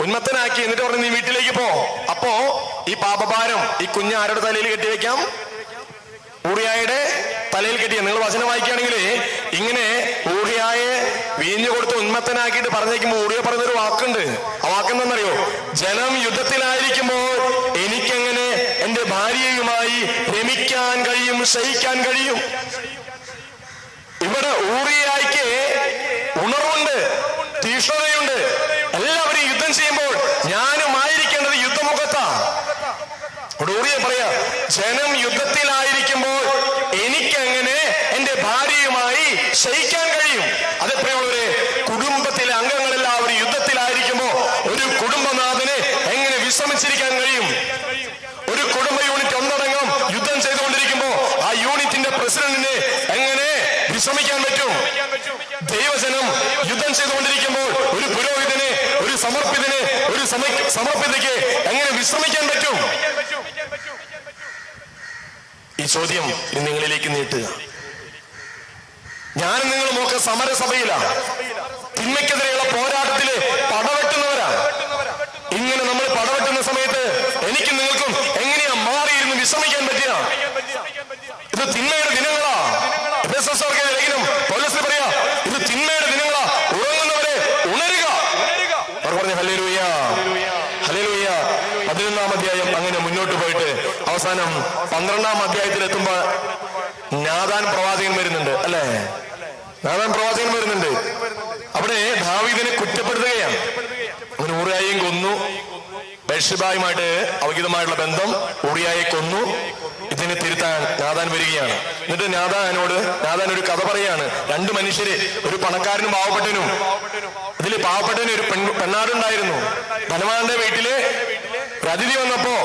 ഉന്മത്തനാക്കി. എന്നിട്ട് പറഞ്ഞു, നീ വീട്ടിലേക്ക് പോ. അപ്പോ ഈ പാപഭാരം ഈ കുഞ്ഞ് ആരുടെ തലയിൽ കെട്ടിവെക്കാം? ഊറിയായുടെ തലയിൽ കെട്ടിയ. നിങ്ങൾ വചനം വായിക്കുകയാണെങ്കിൽ ഇങ്ങനെ ഊറിയായെ വീഞ്ഞു കൊടുത്ത് ഉന്മത്തനാക്കിയിട്ട് പറഞ്ഞേക്കുമ്പോൾ ഊറിയ പറയുന്നൊരു വാക്കുണ്ട്. ആ വാക്കെന്താണെന്നറിയോ? ജനം യുദ്ധത്തിലായിരിക്കുമ്പോൾ എനിക്കെങ്ങനെ എന്റെ ഭാര്യയുമായി രമിക്കാൻ കഴിയും, ശയിക്കാൻ കഴിയും? ഇവിടെ ഊറിയായ്ക്ക് ഉണർവുണ്ട്, തീഷ്ണതയുണ്ട്. എല്ലാവരും യുദ്ധം ചെയ്യുമ്പോൾ ഞാനും ആയിരിക്കേണ്ടത് യുദ്ധമുഖത്താ. ഊറിയ പറയാ, ജനം യുദ്ധത്തിലായിരിക്കുമ്പോൾ എനിക്കെങ്ങനെ എന്റെ ഭാര്യയുമായി ശയിക്കാൻ കഴിയും? അതെപ്പോഴുള്ളവരെ, കുടുംബത്തിലെ അംഗങ്ങളെല്ലാവരും യുദ്ധത്തിലായിരിക്കുമ്പോ ഒരു കുടുംബനാഥന് എങ്ങനെ വിശ്രമിച്ചിരിക്കാൻ കഴിയും? ഒരു കുടുംബ യൂണിറ്റ് ഒന്നടങ്കം യുദ്ധം ചെയ്തുകൊണ്ടിരിക്കുമ്പോ ആ യൂണിറ്റിന്റെ പ്രസിഡന്റിന് എങ്ങനെ വിശ്രമിക്കാൻ പറ്റും? ദൈവജനം യുദ്ധം ചെയ്തുകൊണ്ടിരിക്കുമ്പോൾ ഒരു പുരോഹിതന്, ഒരു സമർപ്പിതന്, ഒരു സമർപ്പിതയ്ക്ക് എങ്ങനെ വിശ്രമിക്കാൻ പറ്റും? ഈ ചോദ്യം ഇനി നിങ്ങളിലേക്ക് നീട്ടുക. ഞാനും നിങ്ങളും ഒക്കെ സമരസഭയിലാണ്, തിന്മയ്ക്കെതിരെയുള്ള പോരാട്ടത്തില് പടവെട്ടുന്നവരാ. ഇങ്ങനെ നമ്മൾ പടവെട്ടുന്ന സമയത്ത് എനിക്കും നിങ്ങൾക്കും എങ്ങനെയാ മാറിയിരുന്ന് വിശ്രമിക്കാൻ പറ്റുക? ഇത് തിന്മയുടെ ദിനങ്ങളാ. ലേഖനം പൗലോസ് പറയാ, ഇത് തിന്മയുടെ ദിനങ്ങളാ. ഉറങ്ങുന്നവരെ ഉണരുക. അവർ പറഞ്ഞു ഹല്ലേലൂയ, ഹല്ലേലൂയ. 11-ാം അധ്യായം അങ്ങനെ മുന്നോട്ട് പോയിട്ട് അവസാനം 12-ാം അധ്യായത്തിൽ എത്തുമ്പോ നാഥാൻ പ്രവാചകൻ വരുന്നുണ്ട്, അല്ലേ? നാഥാൻ പ്രവാചകൻ വരുന്നുണ്ട്. അവിടെ ദാവീദിനെ കുറ്റപ്പെടുത്തുകയാണ്. അവൻ ഊറിയായെയും കൊന്നു. ബത്ശേബയുമായിട്ട് അവിഹിതമായിട്ടുള്ള ബന്ധം, ഊറിയായെ കൊന്നു. ദരിദ്രനെ തിരുത്താൻ നാഥാൻ വരികയാണ്. എന്നിട്ട് നാഥാൻ ഒരു കഥ പറയാണ്. രണ്ട് മനുഷ്യര്, ഒരു പണക്കാരനും പാവപ്പെട്ടനും. ഇതില് പാവപ്പെട്ടന് ഒരു പെണ്ണാടുണ്ടായിരുന്നു. ധനവാന്റെ വീട്ടില് ഒരു അതിഥി വന്നപ്പോ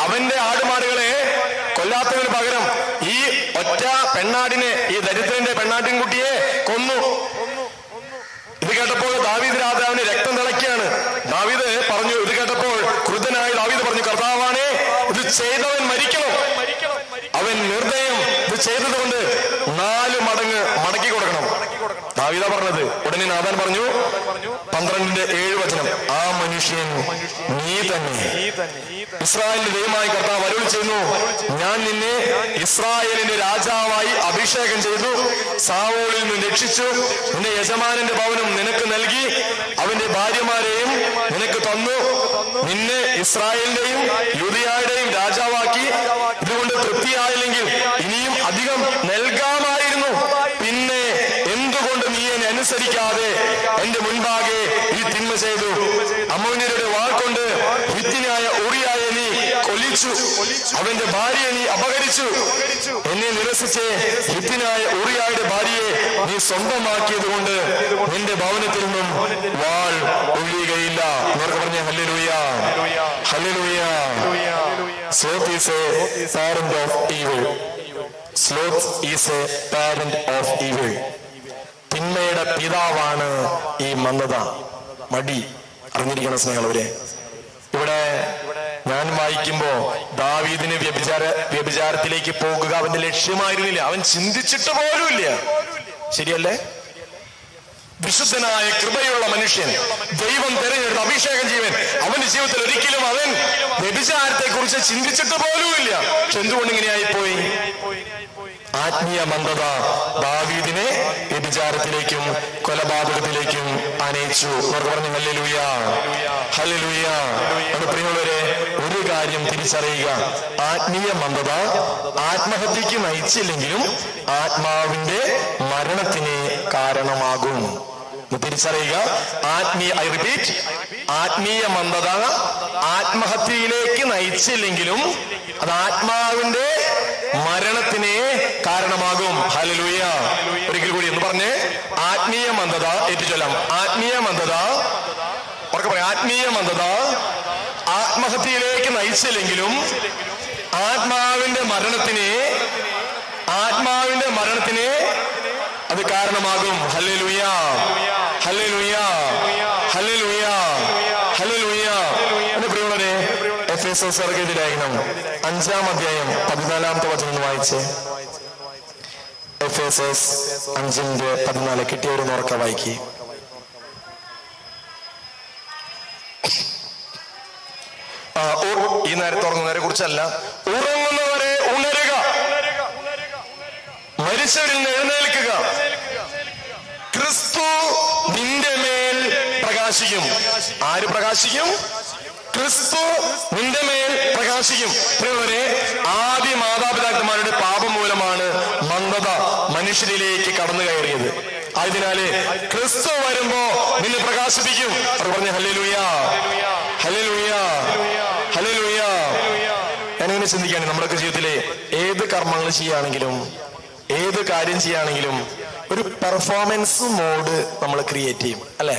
അവന്റെ ആടുമാടുകളെ കൊല്ലാത്തതിന് പകരം ഈ ഒറ്റ പെണ്ണാടിനെ, ഈ ദരിദ്രന്റെ പെണ്ണാട്ടിൻകുട്ടിയെ കൊന്നു. ഇത് കേട്ടപ്പോൾ ദാവീദ് രാജാവിന് രക്തം തിളയ്ക്കാണ്. ദാവീദ് പറഞ്ഞു, ഇത് കേട്ടപ്പോൾ ക്രുദ്ധനായ ദാവീദ് പറഞ്ഞു, കർത്താവാണേ, ഇത് ചെയ്തവൻ മരിക്കണം. അവൻ നിർദ്ദയം ഇത് ചെയ്തതുകൊണ്ട് 4 മടങ്ങ് മടക്കി കൊടുക്കണം. ദാവീദാ പറഞ്ഞത്. ഉടനെ നാഥാൻ പറഞ്ഞു, 12:7 ആ മനുഷ്യൻ നീ തന്നെ. ഇസ്രായേലിന്റെ ദൈവമായ കർത്താവ് അരുളി ചെയ്യുന്നു, ഞാൻ നിന്നെ ഇസ്രായേലിന്റെ രാജാവായി അഭിഷേകം ചെയ്തു, സാവൂളിൽ നിന്ന് രക്ഷിച്ചു, നിന്റെ യജമാനന്റെ ഭവനം നിനക്ക് നൽകി, അവന്റെ ഭാര്യമാരെയും നിനക്ക് തന്നു, നിന്നെ ഇസ്രായേലിന്റെയും യൂദയായുടെയും രാജാവാക്കി. ഇതുകൊണ്ട് തൃപ്തിയായില്ലെങ്കിൽ ഇനിയും അധികം നൽകാമായിരുന്നു. പിന്നെ എന്തുകൊണ്ട് നീ എന്നെ അനുസരിക്കാതെ എന്റെ മുൻപാകെ ഈ തിന്മ ചെയ്തു? അമ്മോന്യരുടെ വാൾകൊണ്ട് ഹിത്യനായ ഊറിയായെ നീ കൊല്ലിച്ചു, അവന്റെ ഭാര്യയെ നീ അപഹരിച്ചു. എന്നെ നിരസിച്ച് ഹിത്യനായ ഊറിയായുടെ ഭാര്യയെ നീ സ്വന്തമാക്കിയത് കൊണ്ട് നിന്റെ ഭവനത്തിൽ നിന്നും വാൾ ഒഴിയുകയില്ല. എന്നൊക്കെ പറഞ്ഞ hallelujah, hallelujah. Sloth is a parent of evil. Sloth is a parent of evil. തിന്മയുടെ പിതാവാണ് ഈ മന്ദത, മടി. അറിഞ്ഞിരിക്കണം സ്നേഹമുള്ളവരെ. ഇവിടെ ഞാൻ വായിക്കുമ്പോ ദാവീദിന് വ്യഭിചാരത്തിലേക്ക് പോകുക അവന്റെ ലക്ഷ്യമായിരുന്നില്ല. അവൻ ചിന്തിച്ചിട്ട് പോലുമില്ല. ശരിയല്ലേ? വിശുദ്ധനായ കൃപയുള്ള മനുഷ്യൻ, ദൈവം തിരഞ്ഞെടുത്ത് അഭിഷേകം ജീവൻ, അവന്റെ ജീവിതത്തിൽ ഒരിക്കലും അവൻ വ്യഭിചാരത്തെ കുറിച്ച് ചിന്തിച്ചിട്ട് പോലുമില്ല. പക്ഷെ എന്തുകൊണ്ട് ഇങ്ങനെയായി പോയി? ആത്മീയ മന്ദത ദാവീദിനെ വ്യഭിചാരത്തിലേക്കും കൊലപാതകത്തിലേക്കും അനയിച്ചു. അവർ പറഞ്ഞു ഹല്ലേലൂയ, ഹല്ലേലൂയ. പ്രിയമുള്ളവരെ, ഒരു കാര്യം തിരിച്ചറിയുക, ആത്മീയ മന്ദത ആത്മഹത്യക്ക് നയിച്ചില്ലെങ്കിലും ആത്മാവിന്റെ മരണത്തിന് കാരണമാകും. തിരിച്ചറിയുക, ആത്മീയ മന്ദത ആത്മഹത്യയിലേക്ക് നയിച്ചില്ലെങ്കിലും അത് ആത്മാവിന്റെ മരണത്തിന് കാരണമാകും. ഹല്ലേലൂയ. ഒരിക്കൽ കൂടി എന്ന് പറഞ്ഞേ, ആത്മീയ മന്ദത ഏറ്റുചൊല്ലാം. ആത്മീയ മന്ദത, ഉറക്കെ പറയാം. ആത്മീയ മന്ദത ആത്മഹത്യയിലേക്ക് നയിച്ചില്ലെങ്കിലും ആത്മാവിന്റെ മരണത്തിന് അത് കാരണമാകും. Hallelujah, hallelujah, hallelujah, hallelujah. എന്റെ പ്രിയമുള്ളവരെ, എഫേസ്യർ എഴുതിയ ലേഖനം 5-ാം അധ്യായം 14-ാമത്തെ വചനം വായിച്ചേ. എഫേസ്യർ 5:14 കിട്ടിയവരൊന്ന് ഉറക്കെ വായിക്കേ. ഈ നേരത്തെ ഉറങ്ങുന്നവരെ കുറിച്ചല്ല, ഉറങ്ങുന്നവരെ ഉണരുക, മരിച്ചവരിൽ നിന്ന് എഴുന്നേൽക്കുക, ക്രിസ്തു നിന്റെ മേൽ പ്രകാശിക്കും. ആര് പ്രകാശിക്കും? ക്രിസ്തു നിന്റെ മേൽ പ്രകാശിക്കും. പ്രിയമുള്ളവരെ, ആദ്യ മാതാപിതാക്കന്മാരുടെ പാപം മൂലമാണ് മന്ദത മനുഷ്യരിലേക്ക് കടന്നു കയറിയത്. ആയതിനാല് ക്രിസ്തു വരുമ്പോ നിന്നെ പ്രകാശിപ്പിക്കും. അവർ പറഞ്ഞു ഹല്ലേലൂയ, ഹല്ലേലൂയ, ഹല്ലേലൂയ. ഞാനിങ്ങനെ ചിന്തിക്കുകയാണ്, നമ്മുടെ ജീവിതത്തിലെ ഏത് കർമ്മങ്ങൾ ചെയ്യുകയാണെങ്കിലും, ഏത് കാര്യം ചെയ്യുകയാണെങ്കിലും ഒരു പെർഫോമൻസ് മോഡ് നമ്മൾ ക്രിയേറ്റ് ചെയ്യും, അല്ലെ?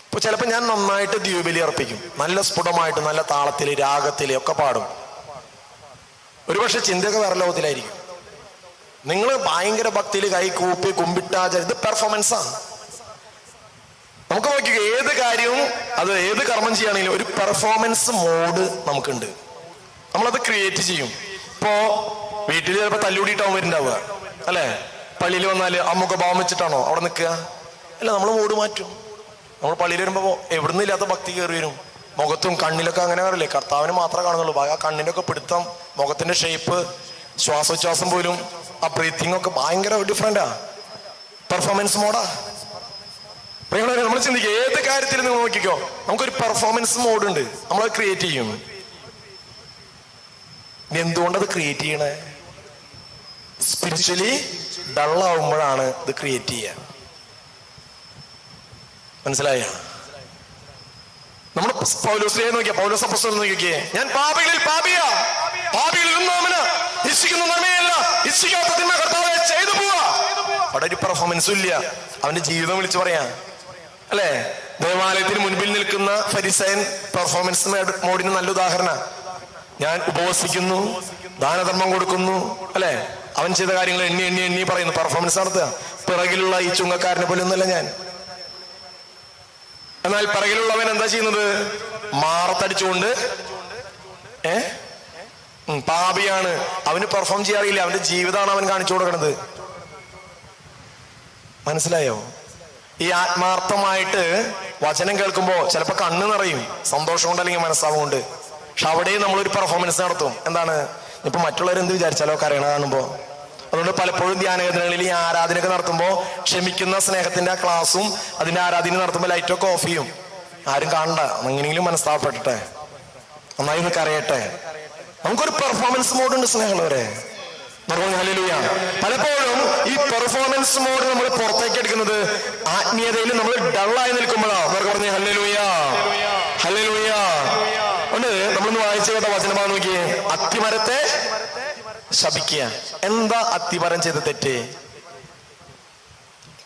ഇപ്പൊ ചിലപ്പോൾ ഞാൻ നന്നായിട്ട് ദ്വീപലി അർപ്പിക്കും, നല്ല സ്ഫുടമായിട്ട്, നല്ല താളത്തില്, രാഗത്തില് ഒക്കെ പാടും. ഒരുപക്ഷെ ചിന്തയൊക്കെ വേറെ ലോകത്തിലായിരിക്കും. നിങ്ങൾ ഭയങ്കര ഭക്തിയിൽ കൈ കൂപ്പി കുമ്പിട്ടാചാര, ഇത് പെർഫോമൻസാണ്. നമുക്ക് നോക്കിക്കോ, ഏത് കാര്യവും, അത് ഏത് കർമ്മം ചെയ്യുകയാണെങ്കിലും ഒരു പെർഫോമൻസ് മോഡ് നമുക്കുണ്ട്. നമ്മളത് ക്രിയേറ്റ് ചെയ്യും. ഇപ്പോ വീട്ടിൽ ചിലപ്പോൾ തല്ലുകൂടിയിട്ടാവും വരുന്നുണ്ടാവുക, അല്ലെ? പള്ളിയിൽ വന്നാല് ആ മുഖഭാവം വെച്ചിട്ടാണോ അവിടെ നിൽക്കുക? അല്ല, നമ്മൾ മൂഡ് മാറ്റും. നമ്മൾ പള്ളിയിൽ വരുമ്പോ എവിടുന്ന് ഇല്ലാത്ത ഭക്തി കയറി വരും. മുഖത്തും കണ്ണിലൊക്കെ അങ്ങനെ അറിയില്ലേ, കർത്താവിന് മാത്രമേ കാണുന്നുള്ളൂ. ആ കണ്ണിന്റെ ഒക്കെ പിടുത്തം, മുഖത്തിന്റെ ഷേപ്പ്, ശ്വാസോച്ഛ്വാസം പോലും, ആ ബ്രീത്തിങ് ഒക്കെ ഭയങ്കര ഡിഫറെന്റാ. പെർഫോമൻസ് മോഡാ. നമ്മൾ ചിന്തിക്കുക, ഏത് കാര്യത്തിൽ നിങ്ങൾ നോക്കിക്കോ, നമുക്കൊരു പെർഫോമൻസ് മോഡ് ഉണ്ട്, നമ്മളത് ക്രിയേറ്റ് ചെയ്യും. എന്തുകൊണ്ടത് ക്രിയേറ്റ് ചെയ്യണേ? സ്പിരിച്വലി ഡള്ളാവുമ്പോഴാണ് ഇത് ക്രിയേറ്റ് ചെയ്യുക. മനസ്സിലായ? നമ്മൾ പൗലോസിനെ നോക്കിയാ, പൗലോസ് അപ്പോസ്തലനെ നോക്കിയേ, ഞാൻ പാപികളിൽ പാപിയാ, പാപികളിൽ ഒന്നാമന് ഇച്ഛിക്കുന്ന നന്മയല്ല, ഇച്ഛിക്കാത്ത തിന്മ കർത്താവേ ചെയ്തു പോവാ. അവിടെ ഒരു പെർഫോമൻസും ഇല്ല. അവന്റെ ജീവിതം വിളിച്ചു പറയാ അല്ലെ. ദേവാലയത്തിന് മുൻപിൽ നിൽക്കുന്ന ഫരിസയൻ പെർഫോമൻസ് മോഡിന് നല്ല ഉദാഹരണ. ഞാൻ ഉപവസിക്കുന്നു, ദാനധർമ്മം കൊടുക്കുന്നു അല്ലെ. അവൻ ചെയ്ത കാര്യങ്ങൾ എണ്ണി എണ്ണി എണ്ണി പറയുന്നു, പെർഫോമൻസ് നടത്തുക. പിറകിലുള്ള ഈ ചുങ്കക്കാരനെ പോലെ ഒന്നുമല്ല ഞാൻ. എന്നാൽ പിറകിലുള്ളവൻ എന്താ ചെയ്യുന്നത്? മാറത്തടിച്ചുകൊണ്ട് പാപിയാണ്, അവന് പെർഫോം ചെയ്യാറില്ല. അവന്റെ ജീവിതമാണ് അവൻ കാണിച്ചു കൊടുക്കണത്. മനസ്സിലായോ? ഈ ആത്മാർത്ഥമായിട്ട് വചനം കേൾക്കുമ്പോ ചിലപ്പോ കണ്ണ് നിറയും, സന്തോഷം കൊണ്ട് അല്ലെങ്കിൽ മനസ്സാവും കൊണ്ട്. പക്ഷെ അവിടെയും നമ്മളൊരു പെർഫോമൻസ് നടത്തും. എന്താണ്? ഇപ്പൊ മറ്റുള്ളവർ എന്ത് വിചാരിച്ചാലോ കരയണ കാണുമ്പോ. അതുകൊണ്ട് പലപ്പോഴും ധ്യാനകേന്ദ്രങ്ങളിൽ ഈ ആരാധനയൊക്കെ നടത്തുമ്പോ ക്ഷമിക്കുന്ന സ്നേഹത്തിന്റെ ആ ക്ലാസ്സും അതിന്റെ ആരാധന നടത്തുമ്പോ ലൈറ്റൊക്കെ ഓഫ് ചെയ്യും. ആരും കാണണ്ട, എങ്ങനെയെങ്കിലും മനസ്താവപ്പെട്ടിട്ടെ, നന്നായി ഒന്ന് കരയട്ടെ. നമുക്കൊരു പെർഫോമൻസ് മോഡുണ്ട് സ്നേഹമുള്ളവരെ. ഹല്ലേലൂയ. പലപ്പോഴും ഈ പെർഫോമൻസ് മോഡ് നമ്മൾ പുറത്തേക്ക് എടുക്കുന്നത് ആത്മീയതയിൽ നമ്മൾ ഡള്ളായി നിൽക്കുമ്പോഴാണ്. അവർക്ക് പറഞ്ഞേ ഹല്ലേലൂയ, ഹല്ലേലൂയ. അതുകൊണ്ട് നമ്മളൊന്ന് വായിച്ചു കേട്ട വചനഭാഗം നോക്കിയേ. അത്തിമരത്തെ ശപിക്കുക. എന്താ അത്തിമരം ചെയ്ത തെറ്റ്?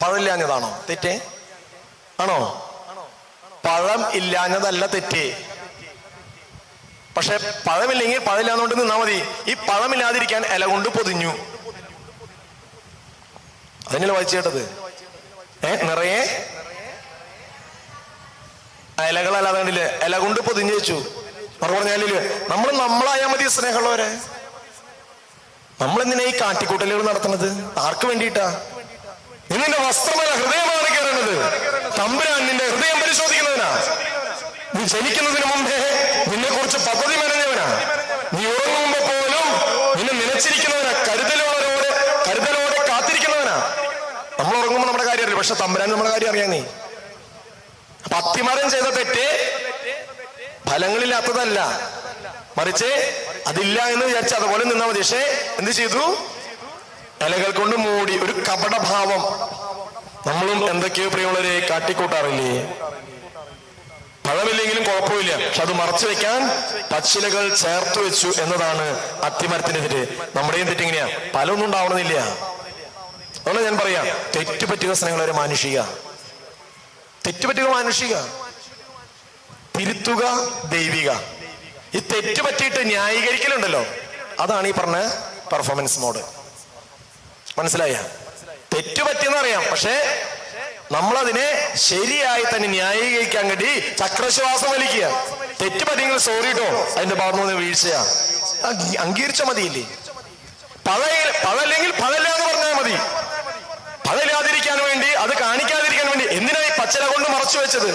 പഴമില്ലാഞ്ഞതാണോ തെറ്റ്? ആണോ? പഴം ഇല്ലാഞ്ഞതല്ല തെറ്റ്. പക്ഷെ പഴമില്ലെങ്കിൽ പഴമില്ലാന്നുകൊണ്ട് നിന്നാ മതി. ഈ പഴമില്ലാതിരിക്കാൻ ഇല കൊണ്ട് പൊതിഞ്ഞു. അതിനല്ലേ വായിച്ചു കേട്ടത്? നിറയെ ഇലകളല്ലാതെ കണ്ടില്ലേ, ഇല കൊണ്ട് പൊതിഞ്ഞു വെച്ചു. പറഞ്ഞാലില്ലേ, നമ്മളായാൽ മതി സ്നേഹമുള്ളവരെ. നമ്മളെന്തിനാ ഈ കാട്ടിക്കൂട്ടലുകൾ നടത്തുന്നത്? ആർക്ക് വേണ്ടിയിട്ടാ? നിന്റെ വസ്ത്രമല്ല ഹൃദയമാണ് കയറുന്നത്. തമ്പുരാൻ നിന്റെ ഹൃദയം പരിശോധിക്കുന്നവനാ. നീ ജനിക്കുന്നതിന് മുമ്പേ നിന്നെ കുറിച്ച് പദ്ധതി മെനഞ്ഞവനാ. നീ ഉറങ്ങുമ്പോ പോലും നിന്നെ നനച്ചിരിക്കുന്നവനാ. കരുതലോടെ കാത്തിരിക്കുന്നവനാ. നമ്മൾ ഉറങ്ങുമ്പോ നമ്മുടെ കാര്യം അറിയില്ല, പക്ഷെ തമ്പുരാൻ നമ്മുടെ കാര്യം അറിയാം. നീ അപ്പൊ അത്തിമരം ചെയ്ത തെറ്റ് ഫലങ്ങളില്ലാത്തതല്ല, മറിച്ച് അതില്ല എന്ന് വിചാരിച്ച അതുപോലെ നിന്നാ മതി. പക്ഷെ എന്ത് ചെയ്തു? ഇലകൾ കൊണ്ട് മൂടി. ഒരു കപടഭാവം. നമ്മളും എന്തൊക്കെയോ പ്രിയമുള്ളവരെ കാട്ടിക്കൂട്ടാറില്ലേ? പഴമില്ലെങ്കിലും കുഴപ്പമില്ല, പക്ഷെ അത് മറച്ചു വെക്കാൻ പച്ചിലകൾ ചേർത്ത് വെച്ചു എന്നതാണ് അത്തിമരത്തിന്റെ തെറ്റ്. നമ്മുടെയും തെറ്റിങ്ങനെയാ, പലൊന്നും ഉണ്ടാവണമെന്നില്ല. അതുകൊണ്ട് ഞാൻ പറയാം, തെറ്റുപറ്റുക സ്നേഹമുള്ളവരെ മാനുഷിക. തെറ്റുപറ്റുക മാനുഷിക, തിരുത്തുക ദൈവിക. ഈ തെറ്റ് പറ്റിയിട്ട് ന്യായീകരിക്കലുണ്ടല്ലോ, അതാണ് ഈ പറഞ്ഞ പെർഫോമൻസ് മോഡ്. മനസ്സിലായ? തെറ്റ് പറ്റിയെന്ന് അറിയാം, പക്ഷെ നമ്മളതിനെ ശരിയായി തന്നെ ന്യായീകരിക്കാൻ വേണ്ടി ചക്രശ്വാസം വലിക്കുക. തെറ്റ് പറ്റിയെങ്കിൽ സോറി കേട്ടോ, അതിന്റെ ഭാഗത്ത് വീഴ്ചയാ, അംഗീകരിച്ച മതിയില്ലേ? പഴല്ലെങ്കിൽ പഴല്ല എന്ന് പറഞ്ഞാൽ മതി. പഴയില്ലാതിരിക്കാൻ വേണ്ടി, അത് കാണിക്കാതിരിക്കാൻ വേണ്ടി എന്തിനായി പച്ചല കൊണ്ട് മറച്ചു വെച്ചത്?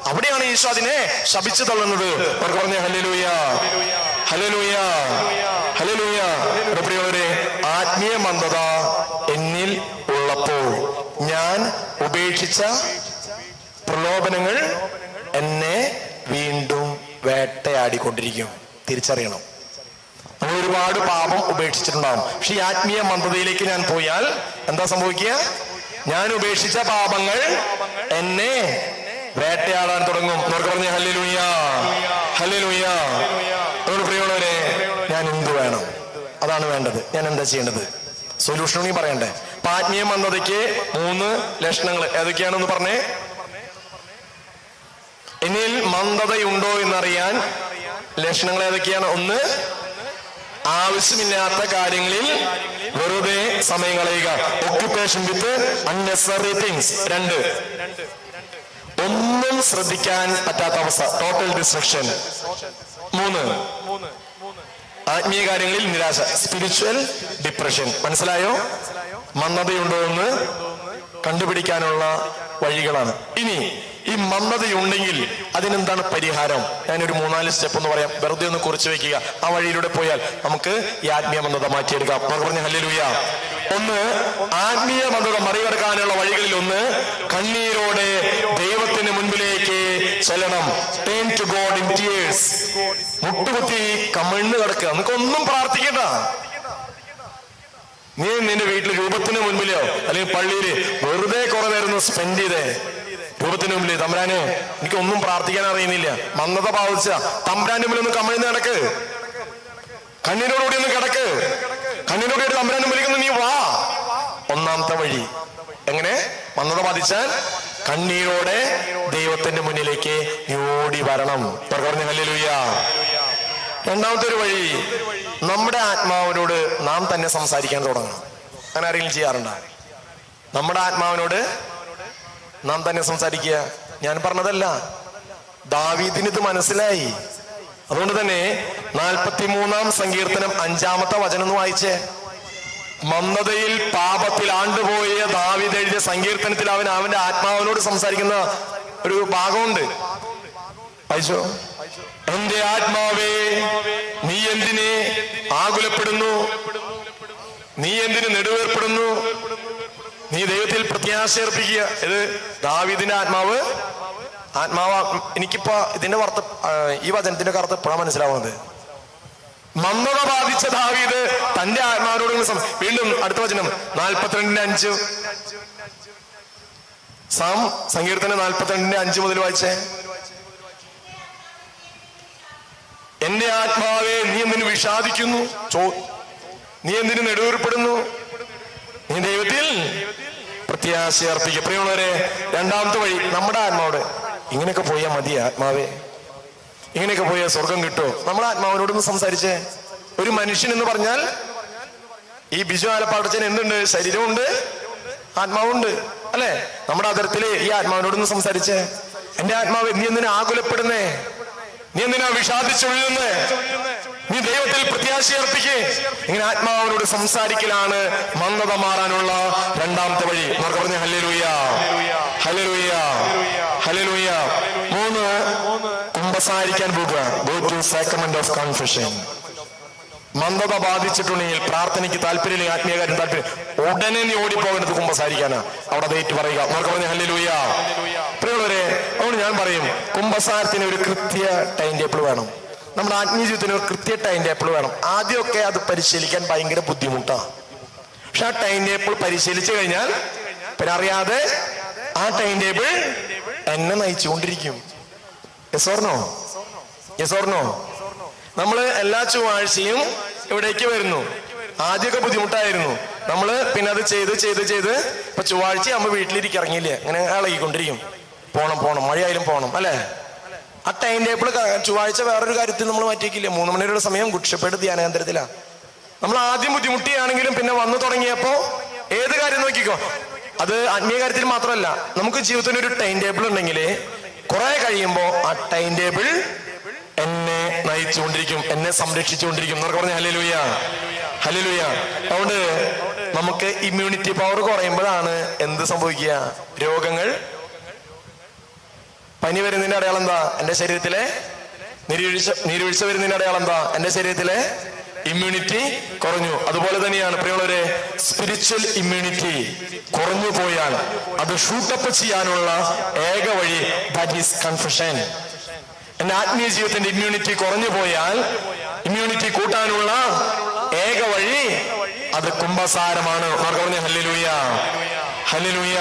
അവിടെയാണ് ഈശോ അതിനെ ശപിച്ചു തള്ളുന്നത്. അവർക്ക് പറഞ്ഞ ഹല്ലേലൂയ, ഹല്ലേലൂയ, ഹല്ലേലൂയ. പ്രിയമുള്ളവരെ, ആത്മീയ മന്ദത എന്നിൽ ഉള്ളപ്പോൾ ഞാൻ ഉപേക്ഷിച്ച പ്രലോഭനങ്ങൾ എന്നെ വീണ്ടും വേട്ടയാടിക്കൊണ്ടിരിക്കും. തിരിച്ചറിയണം. നമ്മൾ ഒരുപാട് പാപം ഉപേക്ഷിച്ചിട്ടുണ്ടാവും, പക്ഷെ ഈ ആത്മീയ മന്ദതയിലേക്ക് ഞാൻ പോയാൽ എന്താ സംഭവിക്കുക? ഞാൻ ഉപേക്ഷിച്ച പാപങ്ങൾ എന്നെ വേട്ടയാടാൻ തുടങ്ങും. എന്നവർക്ക് പറഞ്ഞ ഹല്ലേലൂയ, ഹല്ലേലൂയ. അതുകൊണ്ട് പ്രിയമുള്ളവരെ, ഞാൻ എന്ത് വേണം? അതാണ് വേണ്ടത്. ഞാൻ എന്താ ചെയ്യേണ്ടത്? സൊല്യൂഷൻ പറയണ്ടേ? ആത്മീയ മന്ദതയ്ക്ക് 3 ലക്ഷണങ്ങൾ ഏതൊക്കെയാണെന്ന് പറഞ്ഞേ. എന്നിൽ മന്ദതയുണ്ടോ എന്നറിയാൻ ലക്ഷണങ്ങൾ ഏതൊക്കെയാണ്? 1, ആവശ്യമില്ലാത്ത കാര്യങ്ങളിൽ വെറുതെ സമയം കളയുക, ഓക്യുപ്പേഷൻ വിത്ത് അൺനെസറി തിങ്സ്. 2, ഒന്നും ശ്രദ്ധിക്കാൻ പറ്റാത്ത അവസ്ഥ, ടോട്ടൽ ഡിസ്ട്രക്ഷൻ. 3, ആത്മീയ കാര്യങ്ങളിൽ നിരാശ, സ്പിരിച്വൽ ഡിപ്രഷൻ. മനസ്സിലായോ? മന്ദതയുണ്ടോ എന്ന് കണ്ടുപിടിക്കാനുള്ള വഴികളാണ്. ഇനി ഈ മന്ദതയുണ്ടെങ്കിൽ അതിനെന്താണ് പരിഹാരം? ഞാനൊരു 3-4 സ്റ്റെപ്പ് എന്ന് പറയാം, വെറുതെ ഒന്ന് കുറിച്ച് വെക്കുക. ആ വഴിയിലൂടെ പോയാൽ നമുക്ക് ഈ ആത്മീയ മന്ദത മാറ്റിയെടുക്കാം. പറഞ്ഞ ഹല്ലേലൂയ. 1, ആത്മീയ മന്ദത മറികടക്കാനുള്ള വഴികളിൽ 1, കണ്ണീരോടെ ദൈവത്തിന് മുൻപിലേക്ക് ചെല്ലണം. Turn to God in tears. മുട്ടുകുത്തി കമിഴ്ന്ന് കിടക്കുക. നമുക്കൊന്നും പ്രാർത്ഥിക്കണ്ട. നീ നിന്റെ വീട്ടിൽ രൂപത്തിന് മുൻപിലോ അല്ലെങ്കിൽ പള്ളിയില് വെറുതെ കുറെ നേരം സ്പെൻഡ് ചെയ്തേ. രൂപത്തിന് മുമ്പിൽ, തമ്പുരാനെ എനിക്കൊന്നും പ്രാർത്ഥിക്കാൻ അറിയുന്നില്ല, മന്ദത ബാധിച്ച തമ്പുരാന്റെ മുമ്പിൽ ഒന്ന് കമിഴ്ന്ന് കിടക്ക്. കണ്ണീരോടുകൂടി ഒന്ന് കിടക്ക്. കണ്ണീരോടുകൂടി തമ്പുരാൻ വിളിക്കുന്നു, നീ വാ. ഒന്നാമത്തെ വഴി എങ്ങനെ? മന്ദത ബാധിച്ചാൽ കണ്ണീരോടെ ദൈവത്തിന്റെ മുന്നിലേക്ക് നീ ഓടി വരണം. പറഞ്ഞു ഹല്ലേലൂയ. രണ്ടാമത്തെ ഒരു വഴി, നമ്മുടെ ആത്മാവിനോട് നാം തന്നെ സംസാരിക്കാൻ തുടങ്ങണം. അങ്ങനെ ആരെങ്കിലും ചെയ്യാറുണ്ടോ? നമ്മുടെ ആത്മാവിനോട് നാം തന്നെ സംസാരിക്കുക. ഞാൻ പറഞ്ഞതല്ല, ദാവീദിന് ഇത് മനസ്സിലായി. അതുകൊണ്ട് തന്നെ 43-ാം സങ്കീർത്തനം 5-ാമത്തെ വചനം ഒന്ന് വായിച്ചേ. മന്ദതയിൽ പാപത്തിൽ ആണ്ടുപോയ ദാവീദ് എഴുതിയ സങ്കീർത്തനത്തിൽ അവൻ അവന്റെ ആത്മാവിനോട് സംസാരിക്കുന്ന ഒരു ഭാഗമുണ്ട്. വായിച്ചോ. എന്റെ ആത്മാവേ, നീ എന്തിനെ ആകുലപ്പെടുന്നു? നീ എന്തിന് നെടുവേർപ്പെടുന്നു? നീ ദൈവത്തിൽ പ്രത്യാശ അർപ്പിക്കുക. ഇത് ദാവീദിന്റെ ആത്മാവ്. എനിക്കിപ്പോ ഇതിന്റെ ഈ വചനത്തിന്റെ അർത്ഥം എപ്പോഴാണ് മനസ്സിലാവുന്നത്? മന്ദത ബാധിച്ച ദാവീദ് തന്റെ ആത്മാവിനോട് വീണ്ടും അടുത്ത വചനം 42:5 സങ്കീർത്തനം 42:5 മുതൽ വായിച്ചേ. എന്റെ ആത്മാവേ, നീ എന്തിനു വിഷാദിക്കുന്നു? നീ എന്തിനു നെടുവേർപ്പെടുന്നു? നീ ദൈവത്തിൽ പ്രത്യാശ അർപ്പിക്കുക. പ്രിയമുള്ളവരെ, രണ്ടാമത്തെ വഴി നമ്മുടെ ആത്മാവോട്. ഇങ്ങനെയൊക്കെ പോയാൽ മതി ആത്മാവേ, ഇങ്ങനെയൊക്കെ പോയാൽ സ്വർഗം കിട്ടുമോ? നമ്മുടെ ആത്മാവിനോടൊന്ന് സംസാരിച്ചേ. ഒരു മനുഷ്യൻ എന്ന് പറഞ്ഞാൽ ഈ ബിജു ആലപ്പാടച്ചൻ എന്തുണ്ട്? ശരീരമുണ്ട്, ആത്മാവുണ്ട്, അല്ലെ? നമ്മുടെ അതിർത്തില് ഈ ആത്മാവിനോടൊന്ന് സംസാരിച്ചേ. എന്റെ ആത്മാവ്, നീ എന്തിനാ ആകുലപ്പെടുന്നേ? നീ എന്തിനാ വിഷാദിച്ചൊഴുകുന്നേ? നീ ദൈവത്തിൽ പ്രത്യാശ അർപ്പിക്കേ. ഇങ്ങനെ ആത്മാവിനോട് സംസാരിക്കലാണ് മന്ദത മാറാനുള്ള രണ്ടാമത്തെ വഴി. നമുക്ക് പറഞ്ഞ ഹല്ലേലൂയ, ഹല്ലേലൂയ, ഹല്ലേലൂയ. 3, കുമ്പസാരിക്കാൻ പോകുക. Go to sacrament of confession. മന്ദത ബാധിച്ചിട്ടുണ്ടെങ്കിൽ, പ്രാർത്ഥനയ്ക്ക് താല്പര്യം, ആത്മീയകാര്യം താല്പര്യം, ഉടനെ നീ ഓടിപ്പോകരുത് കുമ്പസാരിക്കാനാ. അവിടെ ദൈവം പറയുക. നമുക്ക് പറഞ്ഞ ഹല്ലേലൂയ. പ്രിയമുള്ളവരെ, അതുകൊണ്ട് ഞാൻ പറയും, കുമ്പസാരത്തിന് ഒരു കൃത്യ ടൈം ടേബിൾ വേണം. നമ്മുടെ ആത്മീയ ജീവിതത്തിന് ഒരു കൃത്യ ടൈം ടേബിൾ വേണം. ആദ്യമൊക്കെ അത് പരിശീലിക്കാൻ ഭയങ്കര ബുദ്ധിമുട്ടാണ്. പക്ഷെ ആ ടൈം ടേബിൾ പരിശീലിച്ചു കഴിഞ്ഞാൽ പിന്നെ അറിയാതെ ആ ടൈം ടേബിൾ എന്നെ നയിച്ചുകൊണ്ടിരിക്കും. Yes or no? Yes or no? നമ്മള് എല്ലാ ചൊവ്വാഴ്ചയും ഇവിടേക്ക് വരുന്നു. ആദ്യമൊക്കെ ബുദ്ധിമുട്ടായിരുന്നു. നമ്മള് പിന്നെ അത് ചെയ്ത് ഇപ്പൊ ചൊവ്വാഴ്ച ആകുമ്പോ വീട്ടിലിരിക്കും, ഇറങ്ങിയില്ലേ, അങ്ങനെ ഇളകിക്കൊണ്ടിരിക്കും. പോണം, മഴയായാലും പോണം, അല്ലെ? ആ ടൈം ടേബിൾ ചൊവ്വാഴ്ച വേറൊരു കാര്യത്തിൽ നമ്മൾ മാറ്റിയേക്കില്ല. 3 മണിയുടെ സമയം ഗുഡ്ഷപ്പേട് ധ്യാനകേന്ദ്രത്തിലാണ്. നമ്മൾ ആദ്യം ബുദ്ധിമുട്ടിയാണെങ്കിലും പിന്നെ വന്നു തുടങ്ങിയപ്പോ ഏത് കാര്യം നോക്കിക്കോ, അത് ആത്മീയ കാര്യത്തിൽ മാത്രമല്ല, നമുക്ക് ജീവിതത്തിന് ഒരു ടൈം ടേബിൾ ഉണ്ടെങ്കിൽ കുറെ കഴിയുമ്പോ ആ ടൈം ടേബിൾ എന്നെ നയിച്ചുകൊണ്ടിരിക്കും, എന്നെ സംരക്ഷിച്ചുകൊണ്ടിരിക്കും. എന്നൊക്കെ പറഞ്ഞ ഹല്ലേലൂയ, ഹല്ലേലൂയ. അതുകൊണ്ട് നമുക്ക് ഇമ്മ്യൂണിറ്റി പവർ കുറയുമ്പോഴാണ് എന്ത് സംഭവിക്കുക? രോഗങ്ങൾ. പനി വരുന്നതിന്റെ അടയാളം എന്താ? എന്റെ ശരീരത്തിലെ നീരുവീഴ്ച വരുന്നതിന്റെ അടയാളം എന്താ? എന്റെ ശരീരത്തിലെ ഇമ്മ്യൂണിറ്റി കുറഞ്ഞു. അതുപോലെ തന്നെയാണ് പ്രിയമുള്ളവരെ, സ്പിരിച്വൽ ഇമ്മ്യൂണിറ്റി കുറഞ്ഞു പോയാൽ അത് ഷൂട്ടപ്പ് ചെയ്യാനുള്ള ഏക വഴി ദാറ്റ് ഈസ് കൺഫെഷൻ. എന്റെ ആത്മീയ ജീവിതത്തിന്റെ ഇമ്മ്യൂണിറ്റി കുറഞ്ഞു പോയാൽ ഇമ്മ്യൂണിറ്റി കൂട്ടാനുള്ള ഏക വഴി അത് കുമ്പസാരമാണ്. പറഞ്ഞ hallelujah, hallelujah,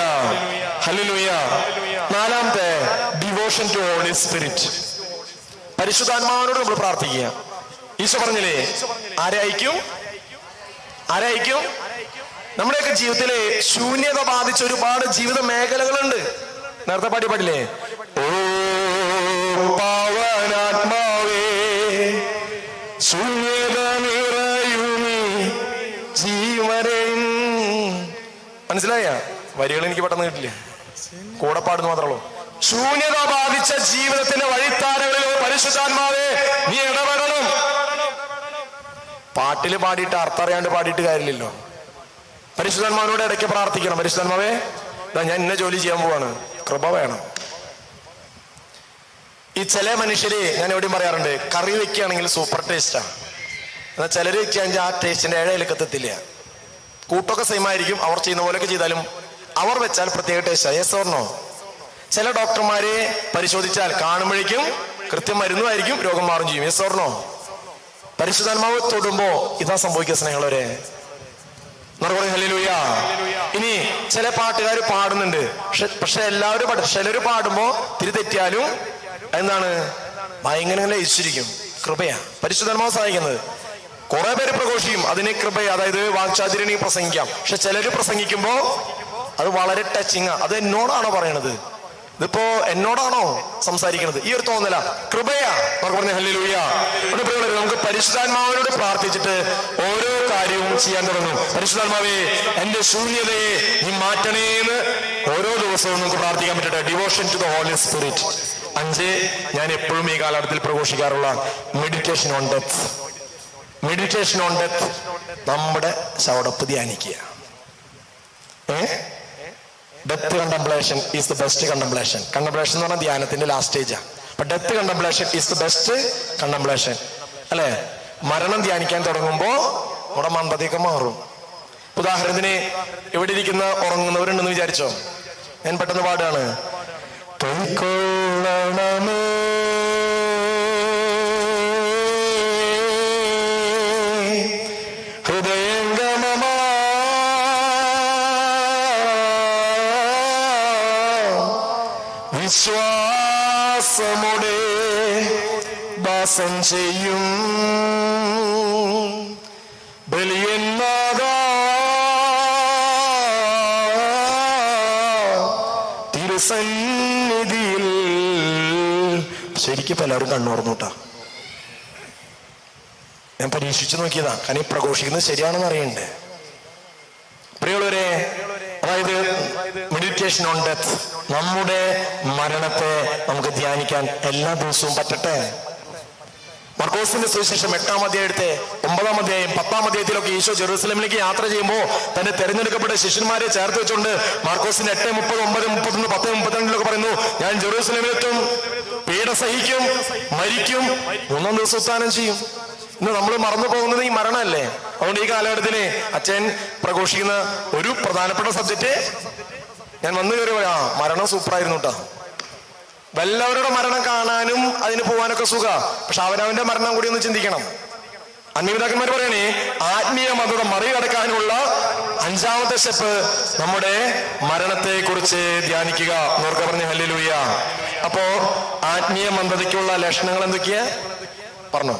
hallelujah. 4, devotion to holy spirit. പരിശുദ്ധാത്മാവിനോട് നമ്മൾ പ്രാർത്ഥിക്കുക. ഈശോ പറഞ്ഞില്ലേ, ആരായിരിക്കും? നമ്മുടെയൊക്കെ ജീവിതത്തിലെ ശൂന്യത ബാധിച്ച ഒരുപാട് ജീവിത മേഖലകളുണ്ട്. നേരത്തെ പാടില്ലേ, ഓ പാവനാത്മാവേ, ശൂന്യത നിറയുമീ ജീവനെ. മനസ്സിലായ വരികൾ എനിക്ക് പെട്ടെന്ന് കിട്ടില്ല, കൂടെ പാടുന്നു മാത്രമേ ഉള്ളൂ. ശൂന്യത ബാധിച്ച ജീവിതത്തിന്റെ വഴിത്താരകളിൽ പരിശുദ്ധാത്മാവേ നീ ഇടപെടണം. പാട്ടില് പാടിയിട്ട് അർത്ഥം അറിയാണ്ട് പാടിയിട്ട് കാര്യമില്ലല്ലോ. പരിശുദ്ധാത്മാവിനോട് ഇടയ്ക്ക് പ്രാർത്ഥിക്കണം. പരിശുദ്ധാത്മാവേ, ഞാൻ ഇന്ന ജോലി ചെയ്യാൻ പോവാണ്, കൃപ വേണം. ഈ ചില മനുഷ്യര് ഞാൻ എവിടെയും പറയാറുണ്ട്, കറി വെക്കുകയാണെങ്കിൽ സൂപ്പർ ടേസ്റ്റാ. എന്നാൽ ചിലര് വെക്കുകയാണെങ്കിൽ ആ ടേസ്റ്റിന്റെ ഇഴയിലേക്കെത്തില്ല. കൂട്ടൊക്കെ സെയിം ആയിരിക്കും, അവർ ചെയ്യുന്ന പോലെയൊക്കെ ചെയ്താലും അവർ വെച്ചാൽ പ്രത്യേക ടേസ്റ്റാ. Yes or no? ചില ഡോക്ടർമാരെ പരിശോധിച്ചാൽ കാണുമ്പോഴേക്കും കൃത്യം മരുന്നുമായിരിക്കും, രോഗം മാറും ചെയ്യും. Yes or no? പരിശുദ്ധാത്മാവ് തൊടുമ്പോ ഇതാ സംഭവിക്കുക സ്നേഹമുള്ളവരെ. ഹല്ലേലൂയ. ഇനി ചില പാട്ടുകാർ പാടുന്നുണ്ട്, പക്ഷെ എല്ലാവരും ചിലര് പാടുമ്പോ തിരി തെറ്റിയാലും എന്താണ് ഭയങ്കര ലയിച്ചിരിക്കും. കൃപയാ പരിശുദ്ധാത്മാവ് സഹായിക്കുന്നത്. കുറെ പേര് പ്രഘോഷിക്കും അതിന് കൃപ, അതായത് വാക്ചാതുര്യനെ പ്രസംഗിക്കാം. പക്ഷെ ചിലര് പ്രസംഗിക്കുമ്പോ അത് വളരെ ടച്ചിങ്. അത് എന്നോടാണോ പറയണത്? ഇതിപ്പോ എന്നോടാണോ സംസാരിക്കുന്നത്? ഈ ഒരു തോന്നല കൃപയാ. നമുക്ക് പറഞ്ഞ ഹല്ലേലൂയ. നമുക്ക് പരിശുദ്ധാത്മാവിനോട് പ്രാർത്ഥിച്ചിട്ട് ഓരോ കാര്യവും ചെയ്യാൻ തുടങ്ങും. പരിശുദ്ധാത്മാവേ, എന്റെ ശൂന്യതയെ നീ മാറ്റണേന്ന് ഓരോ ദിവസവും നമുക്ക് പ്രാർത്ഥിക്കാൻ പറ്റട്ടെ. Devotion to the holy spirit. 5, ഞാൻ എപ്പോഴും ഈ കാലഘട്ടത്തിൽ പ്രഘോഷിക്കാറുള്ള meditation on death. Meditation on death. നമ്മുടെ ശവടപ്പ് ധ്യാനിക്കുക. Death contemplation is the best contemplation. Contemplation എന്ന് പറഞ്ഞാൽ ധ്യാനത്തിന്റെ ലാസ്റ്റ് സ്റ്റേജാണ്. അപ്പൊ death contemplation is the best contemplation, അല്ലെ? മരണം ധ്യാനിക്കാൻ തുടങ്ങുമ്പോ നമ്മുടെ മന്ദതയൊക്കെ മാറും. ഉദാഹരണത്തിന് ഇവിടെ ഇരിക്കുന്ന ഉറങ്ങുന്നവരുണ്ടെന്ന് വിചാരിച്ചോ, ഞാൻ പെട്ടെന്ന് പാടാണ്. വിശ്വാസമോടെ ദാസം ചെയ്യും ബലിയെന്നാകാ തിരുസന്നിധിയിൽ. ശരിക്കും എല്ലാവരും കണ്ണുറന്നുട്ടാ. ഞാൻ പരീക്ഷിച്ചു നോക്കിയതാ, കാരണം ഈ പ്രഘോഷിക്കുന്നത് ശരിയാണെന്ന് അറിയണ്ടേ. പ്രിയമുള്ളവരെ, അതായത് മെഡിറ്റേഷൻ ഓൺ ഡെത്ത്, നമ്മുടെ മരണത്തെ നമുക്ക് ധ്യാനിക്കാൻ എല്ലാ ദിവസവും പറ്റട്ടെ. മർക്കോസിന്റെ സുവിശേഷം 8-ാം അധ്യായത്തെ 9-ാം അധ്യായം 10-ാം അധ്യായത്തിലൊക്കെ ഈശോ ജെറൂസലേമിലേക്ക് യാത്ര ചെയ്യുമ്പോൾ തന്റെ തെരഞ്ഞെടുക്കപ്പെട്ട ശിഷ്യന്മാരെ ചേർത്ത് വെച്ചുകൊണ്ട് മാർക്കോസിന്റെ 8:30, 9:31, 10:32 പറയുന്നു, ഞാൻ ജെറൂസലേമിലെത്തും, പീഡ സഹിക്കും, മരിക്കും, 3-ാം ദിവസം ഉത്ഥാനം ചെയ്യും. ഇന്ന് നമ്മൾ മറന്നു പോകുന്നത് ഈ മരണമല്ലേ? അതുകൊണ്ട് ഈ കാലഘട്ടത്തില് അച്ഛൻ പ്രഘോഷിക്കുന്ന ഒരു പ്രധാനപ്പെട്ട സബ്ജക്റ്റ് ഞാൻ വന്നു കയറി പറയാം, മരണം സൂപ്പറായിരുന്നു കേട്ടോ. എല്ലാവരുടെ മരണം കാണാനും അതിന് പോകാനൊക്കെ സുഖ, പക്ഷെ അവനവന്റെ മരണം കൂടി ഒന്ന് ചിന്തിക്കണം. അന്യപിതാക്കന്മാർ പറയണേ, ആത്മീയ മതത മറികടക്കാനുള്ള 5-ാമത്തെ സ്റ്റെപ്പ് നമ്മുടെ മരണത്തെ കുറിച്ച് ധ്യാനിക്കുക. നോർക്ക പറഞ്ഞ ഹല്ലേലൂയ. അപ്പോ ആത്മീയ മന്ദതയ്ക്കുള്ള ലക്ഷണങ്ങൾ എന്തൊക്കെയാ പറഞ്ഞു?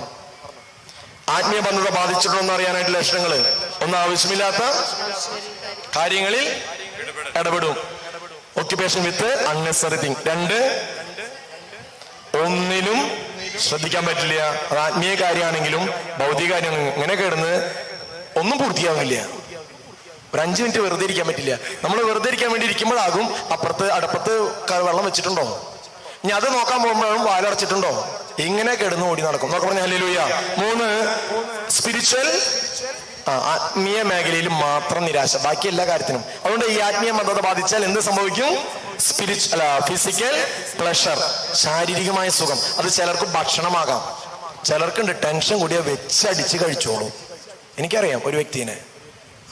ആത്മീയ ബന്ധത ബാധിച്ചിട്ടുണ്ടോ അറിയാനായിട്ട് ലക്ഷണങ്ങള്: 1, ആവശ്യമില്ലാത്ത കാര്യങ്ങളിൽ ഇടപെടും, ഓക്യുപ്പേഷൻ വിത്ത് അൺനെസറി തിങ്. 2, ഒന്നിലും ശ്രദ്ധിക്കാൻ പറ്റില്ല. അത് ആത്മീയ കാര്യമാണെങ്കിലും ഭൗതിക കാര്യമാണെങ്കിലും ഇങ്ങനെ കിടന്ന് ഒന്നും പൂർത്തിയാവില്ല. ഒരു 5 മിനിറ്റ് വെറുതെ ഇരിക്കാൻ പറ്റില്ല. നമ്മൾ വെറുതെ ഇരിക്കാൻ വേണ്ടി ഇരിക്കുമ്പോഴാകും അപ്പുറത്ത് അടുപ്പത്ത് വെള്ളം വെച്ചിട്ടുണ്ടോ, ഇനി അത് നോക്കാൻ പോകുമ്പോഴും വാലടച്ചിട്ടുണ്ടോ, ഇങ്ങനെ കിടന്ന് ഓടി നടക്കും. നോക്കാൻ പറഞ്ഞ ഹല്ലേലൂയ. 3, സ്പിരിച്വൽ, ആത്മീയ മേഖലയിൽ മാത്രം നിരാശ, ബാക്കി എല്ലാ കാര്യത്തിനും. അതുകൊണ്ട് ഈ ആത്മീയ മന്ദത ബാധിച്ചാൽ എന്ത് സംഭവിക്കും? ഫിസിക്കൽ പ്ലഷർ, ശാരീരികമായ സുഖം. അത് ചിലർക്ക് ഭക്ഷണമാകാം, ചിലർക്കുണ്ട് ടെൻഷൻ കൂടിയ വെച്ചടിച്ച് കഴിച്ചോളൂ. എനിക്കറിയാം ഒരു വ്യക്തിനെ,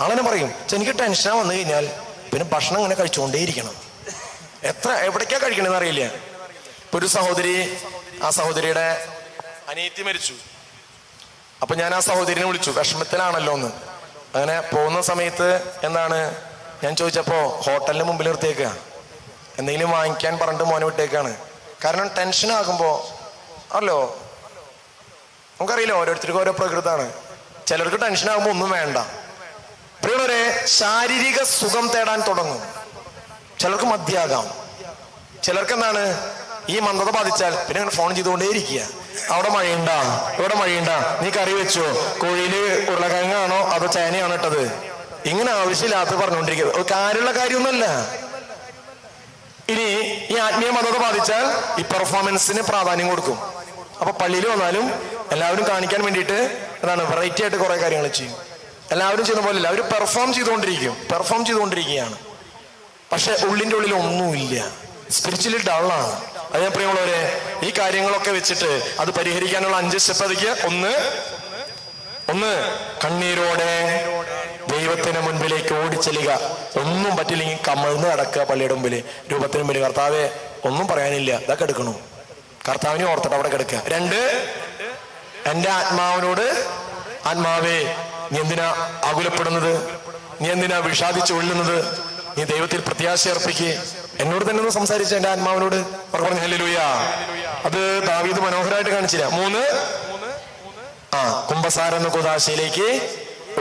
ആളെന്നെ പറയും, എനിക്ക് ടെൻഷനാ വന്നു കഴിഞ്ഞാൽ പിന്നെ ഭക്ഷണം ഇങ്ങനെ കഴിച്ചുകൊണ്ടേയിരിക്കണം. എവിടേക്കാ കഴിക്കണമെന്ന് അറിയില്ല. ഇപ്പൊ ഒരു സഹോദരി, ആ സഹോദരിയുടെ അനിയത്തി മരിച്ചു. അപ്പൊ ഞാൻ ആ സഹോദരിനെ വിളിച്ചു, വിഷമത്തിലാണല്ലോ എന്ന്. അങ്ങനെ പോകുന്ന സമയത്ത് എന്താണ് ഞാൻ ചോദിച്ചപ്പോ, ഹോട്ടലിന് മുമ്പിൽ നിർത്തിയേക്കുക, എന്തെങ്കിലും വാങ്ങിക്കാൻ പറഞ്ഞിട്ട് മോനെ വിട്ടേക്കാണ്. കാരണം ടെൻഷൻ ആകുമ്പോ അല്ലോ, നമുക്കറിയില്ല, ഓരോരുത്തർക്കും ഓരോ പ്രകൃതാണ്. ചിലർക്ക് ടെൻഷൻ ആകുമ്പോ ഒന്നും വേണ്ട. പ്രിയമുള്ളവരെ, ശാരീരിക സുഖം തേടാൻ തുടങ്ങും. ചിലർക്ക് മദ്യാകാം, ചിലർക്ക് എന്താണ് ഈ മന്ദത ബാധിച്ചാൽ പിന്നെ അങ്ങനെ ഫോൺ ചെയ്തുകൊണ്ടേയിരിക്കുക. അവിടെ മഴയുണ്ടാ, ഇവിടെ മഴയുണ്ടാ, നീ കറി വെച്ചോ, കോഴിയില് ഉരുളക്കിഴങ്ങാണോ അതോ ചേനയാണോ ഇട്ടത്, ഇങ്ങനെ ആവശ്യമില്ലാത്ത പറഞ്ഞുകൊണ്ടിരിക്കുന്നത്. കാര്യമുള്ള കാര്യമൊന്നുമല്ല. ഇനി ഈ ആത്മീയ മന്ദത ബാധിച്ചാൽ ഈ പെർഫോമൻസിന് പ്രാധാന്യം കൊടുക്കും. അപ്പൊ പള്ളിയിൽ വന്നാലും എല്ലാവരും കാണിക്കാൻ വേണ്ടിയിട്ട് എന്താണ് വെറൈറ്റി ആയിട്ട് കുറെ കാര്യങ്ങൾ ചെയ്യും. എല്ലാവരും ചെയ്യുന്ന പോലെ അവർ പെർഫോം ചെയ്തുകൊണ്ടിരിക്കുകയാണ്. പക്ഷെ ഉള്ളിന്റെ ഉള്ളിൽ ഒന്നുമില്ല, സ്പിരിച്വലി ഡള്ളാണ്. അതേ പ്രിയമുള്ളവരെ, ഈ കാര്യങ്ങളൊക്കെ വെച്ചിട്ട് അത് പരിഹരിക്കാനുള്ള 5 സ്റ്റെപ്പ് അതൊക്കെ: 1, കണ്ണീരോടെ ദൈവത്തിന് മുൻപിലേക്ക് ഓടിച്ചെല്ലുക. ഒന്നും പറ്റില്ലെങ്കിൽ കമഴ്ന്ന് കിടക്കുക പള്ളിയുടെ മുമ്പിൽ, രൂപത്തിന് മുമ്പിൽ. കർത്താവെ, ഒന്നും പറയാനില്ല, ഇതൊക്കെ എടുക്കണു, കർത്താവിനെ ഓർത്തിട്ട് അവിടെ കിടക്കുക. 2, എന്റെ ആത്മാവിനോട്, ആത്മാവേ, നീ എന്തിനാ ആകുലപ്പെടുന്നത്, നീ എന്തിനാ വിഷാദിച്ചു കൊള്ളുന്നത്, നീ ദൈവത്തിൽ പ്രത്യാശ അർപ്പിക്കുക. എന്നോട് തന്നെ ഒന്ന് സംസാരിച്ച എന്റെ ആത്മാവിനോട് പറഞ്ഞു ഹല്ലേലൂയ. അത് ദാവീദ് മനോഹരമായിട്ട് കാണിച്ചില്ല. 3, കുമ്പസാര എന്ന കൂദാശയിലേക്ക്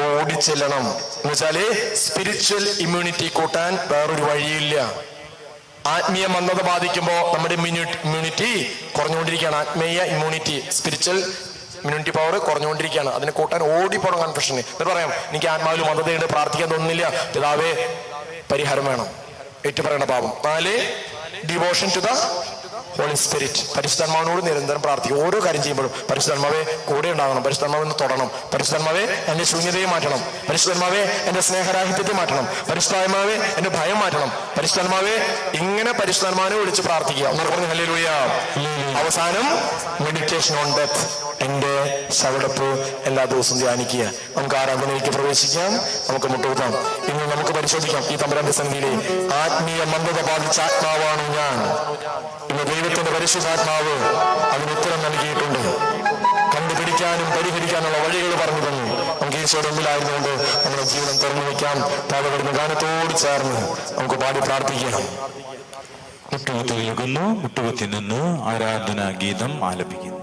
ഓടിച്ചെല്ലണം. എന്ന് വെച്ചാല് സ്പിരിച്വൽ ഇമ്മ്യൂണിറ്റി കൂട്ടാൻ വേറൊരു വഴിയില്ല. ആത്മീയ മന്ദത ബാധിക്കുമ്പോ നമ്മുടെ ഇമ്മ്യൂണിറ്റി കുറഞ്ഞുകൊണ്ടിരിക്കുകയാണ്. ആത്മീയ ഇമ്മ്യൂണിറ്റി, സ്പിരിച്വൽ ഇമ്മ്യൂണിറ്റി പവർ കുറഞ്ഞുകൊണ്ടിരിക്കുകയാണ്. അതിനെ കൂട്ടാൻ ഓടിപ്പോണം കൺഫെഷന്. എന്നിട്ട് പറയാം, എനിക്ക് ആത്മാവിൽ മന്ദതയുണ്ട്, പ്രാർത്ഥിക്കാൻ തോന്നുന്നില്ല, പിതാവേ പരിഹാരം വേണം, ഏറ്റുപറയണ പാപം. 4, devotion to the holy spirit. പരിശുദ്ധാത്മാവിനോട് നിരന്തരം പ്രാർത്ഥിക്കും. ഓരോ കാര്യം ചെയ്യുമ്പോഴും പരിശുദ്ധാത്മാവെ കൂടെ ഉണ്ടാകണം, പരിശുദ്ധാത്മാവിനെ തൊടണം, പരിശുദ്ധാത്മാവെ എന്റെ ശൂന്യതയെ മാറ്റണം, പരിശുദ്ധാത്മാവെ എന്റെ സ്നേഹരാഹിത്യത്തെ മാറ്റണം, പരിശുദ്ധാത്മാവെ എന്റെ ഭയം മാറ്റണം, പരിശുദ്ധാത്മാവെ ഇങ്ങനെ പരിശുദ്ധാത്മാവിനെ വിളിച്ച് പ്രാർത്ഥിക്കുക. ഹല്ലേലൂയ. അവസാനം മെഡിറ്റേഷൻ ഓൺ ഡെത്ത്, എന്റെ ശവടപ്പ് എല്ലാ ദിവസവും ധ്യാനിക്കുക. നമുക്ക് ആരാധനയിലേക്ക് പ്രവേശിക്കാം, നമുക്ക് മുട്ടുകുത്താം. ഇന്ന് നമുക്ക് പരിശോധിക്കാം, ഈ തമ്പുരാന്റെ സന്നിധിയിലെ ആത്മീയ മന്ദത ബാധിച്ച ആത്മാവാണ് ഞാൻ. ഇന്ന് ദൈവത്തിന്റെ പരിശുദ്ധാത്മാവ് അതിന് ഉത്തരം നൽകിയിട്ടുണ്ട്. കണ്ടുപിടിക്കാനും പരിഹരിക്കാനുള്ള വഴികൾ പറഞ്ഞു തന്നു. നമുക്ക് ഈശോയുടെ മുമ്പിലായിരുന്നുകൊണ്ട് നമ്മുടെ ജീവിതം തുറന്നു വയ്ക്കാം. പാവപ്പെടുന്ന ഗാനത്തോട് ചേർന്ന് നമുക്ക് പാടി പ്രാർത്ഥിക്കാം. മുട്ടുകുത്തി നിൽക്കുന്നു. മുട്ടുകുത്തി നിന്ന് ആരാധനാ ഗീതം ആലപിക്കുന്നു.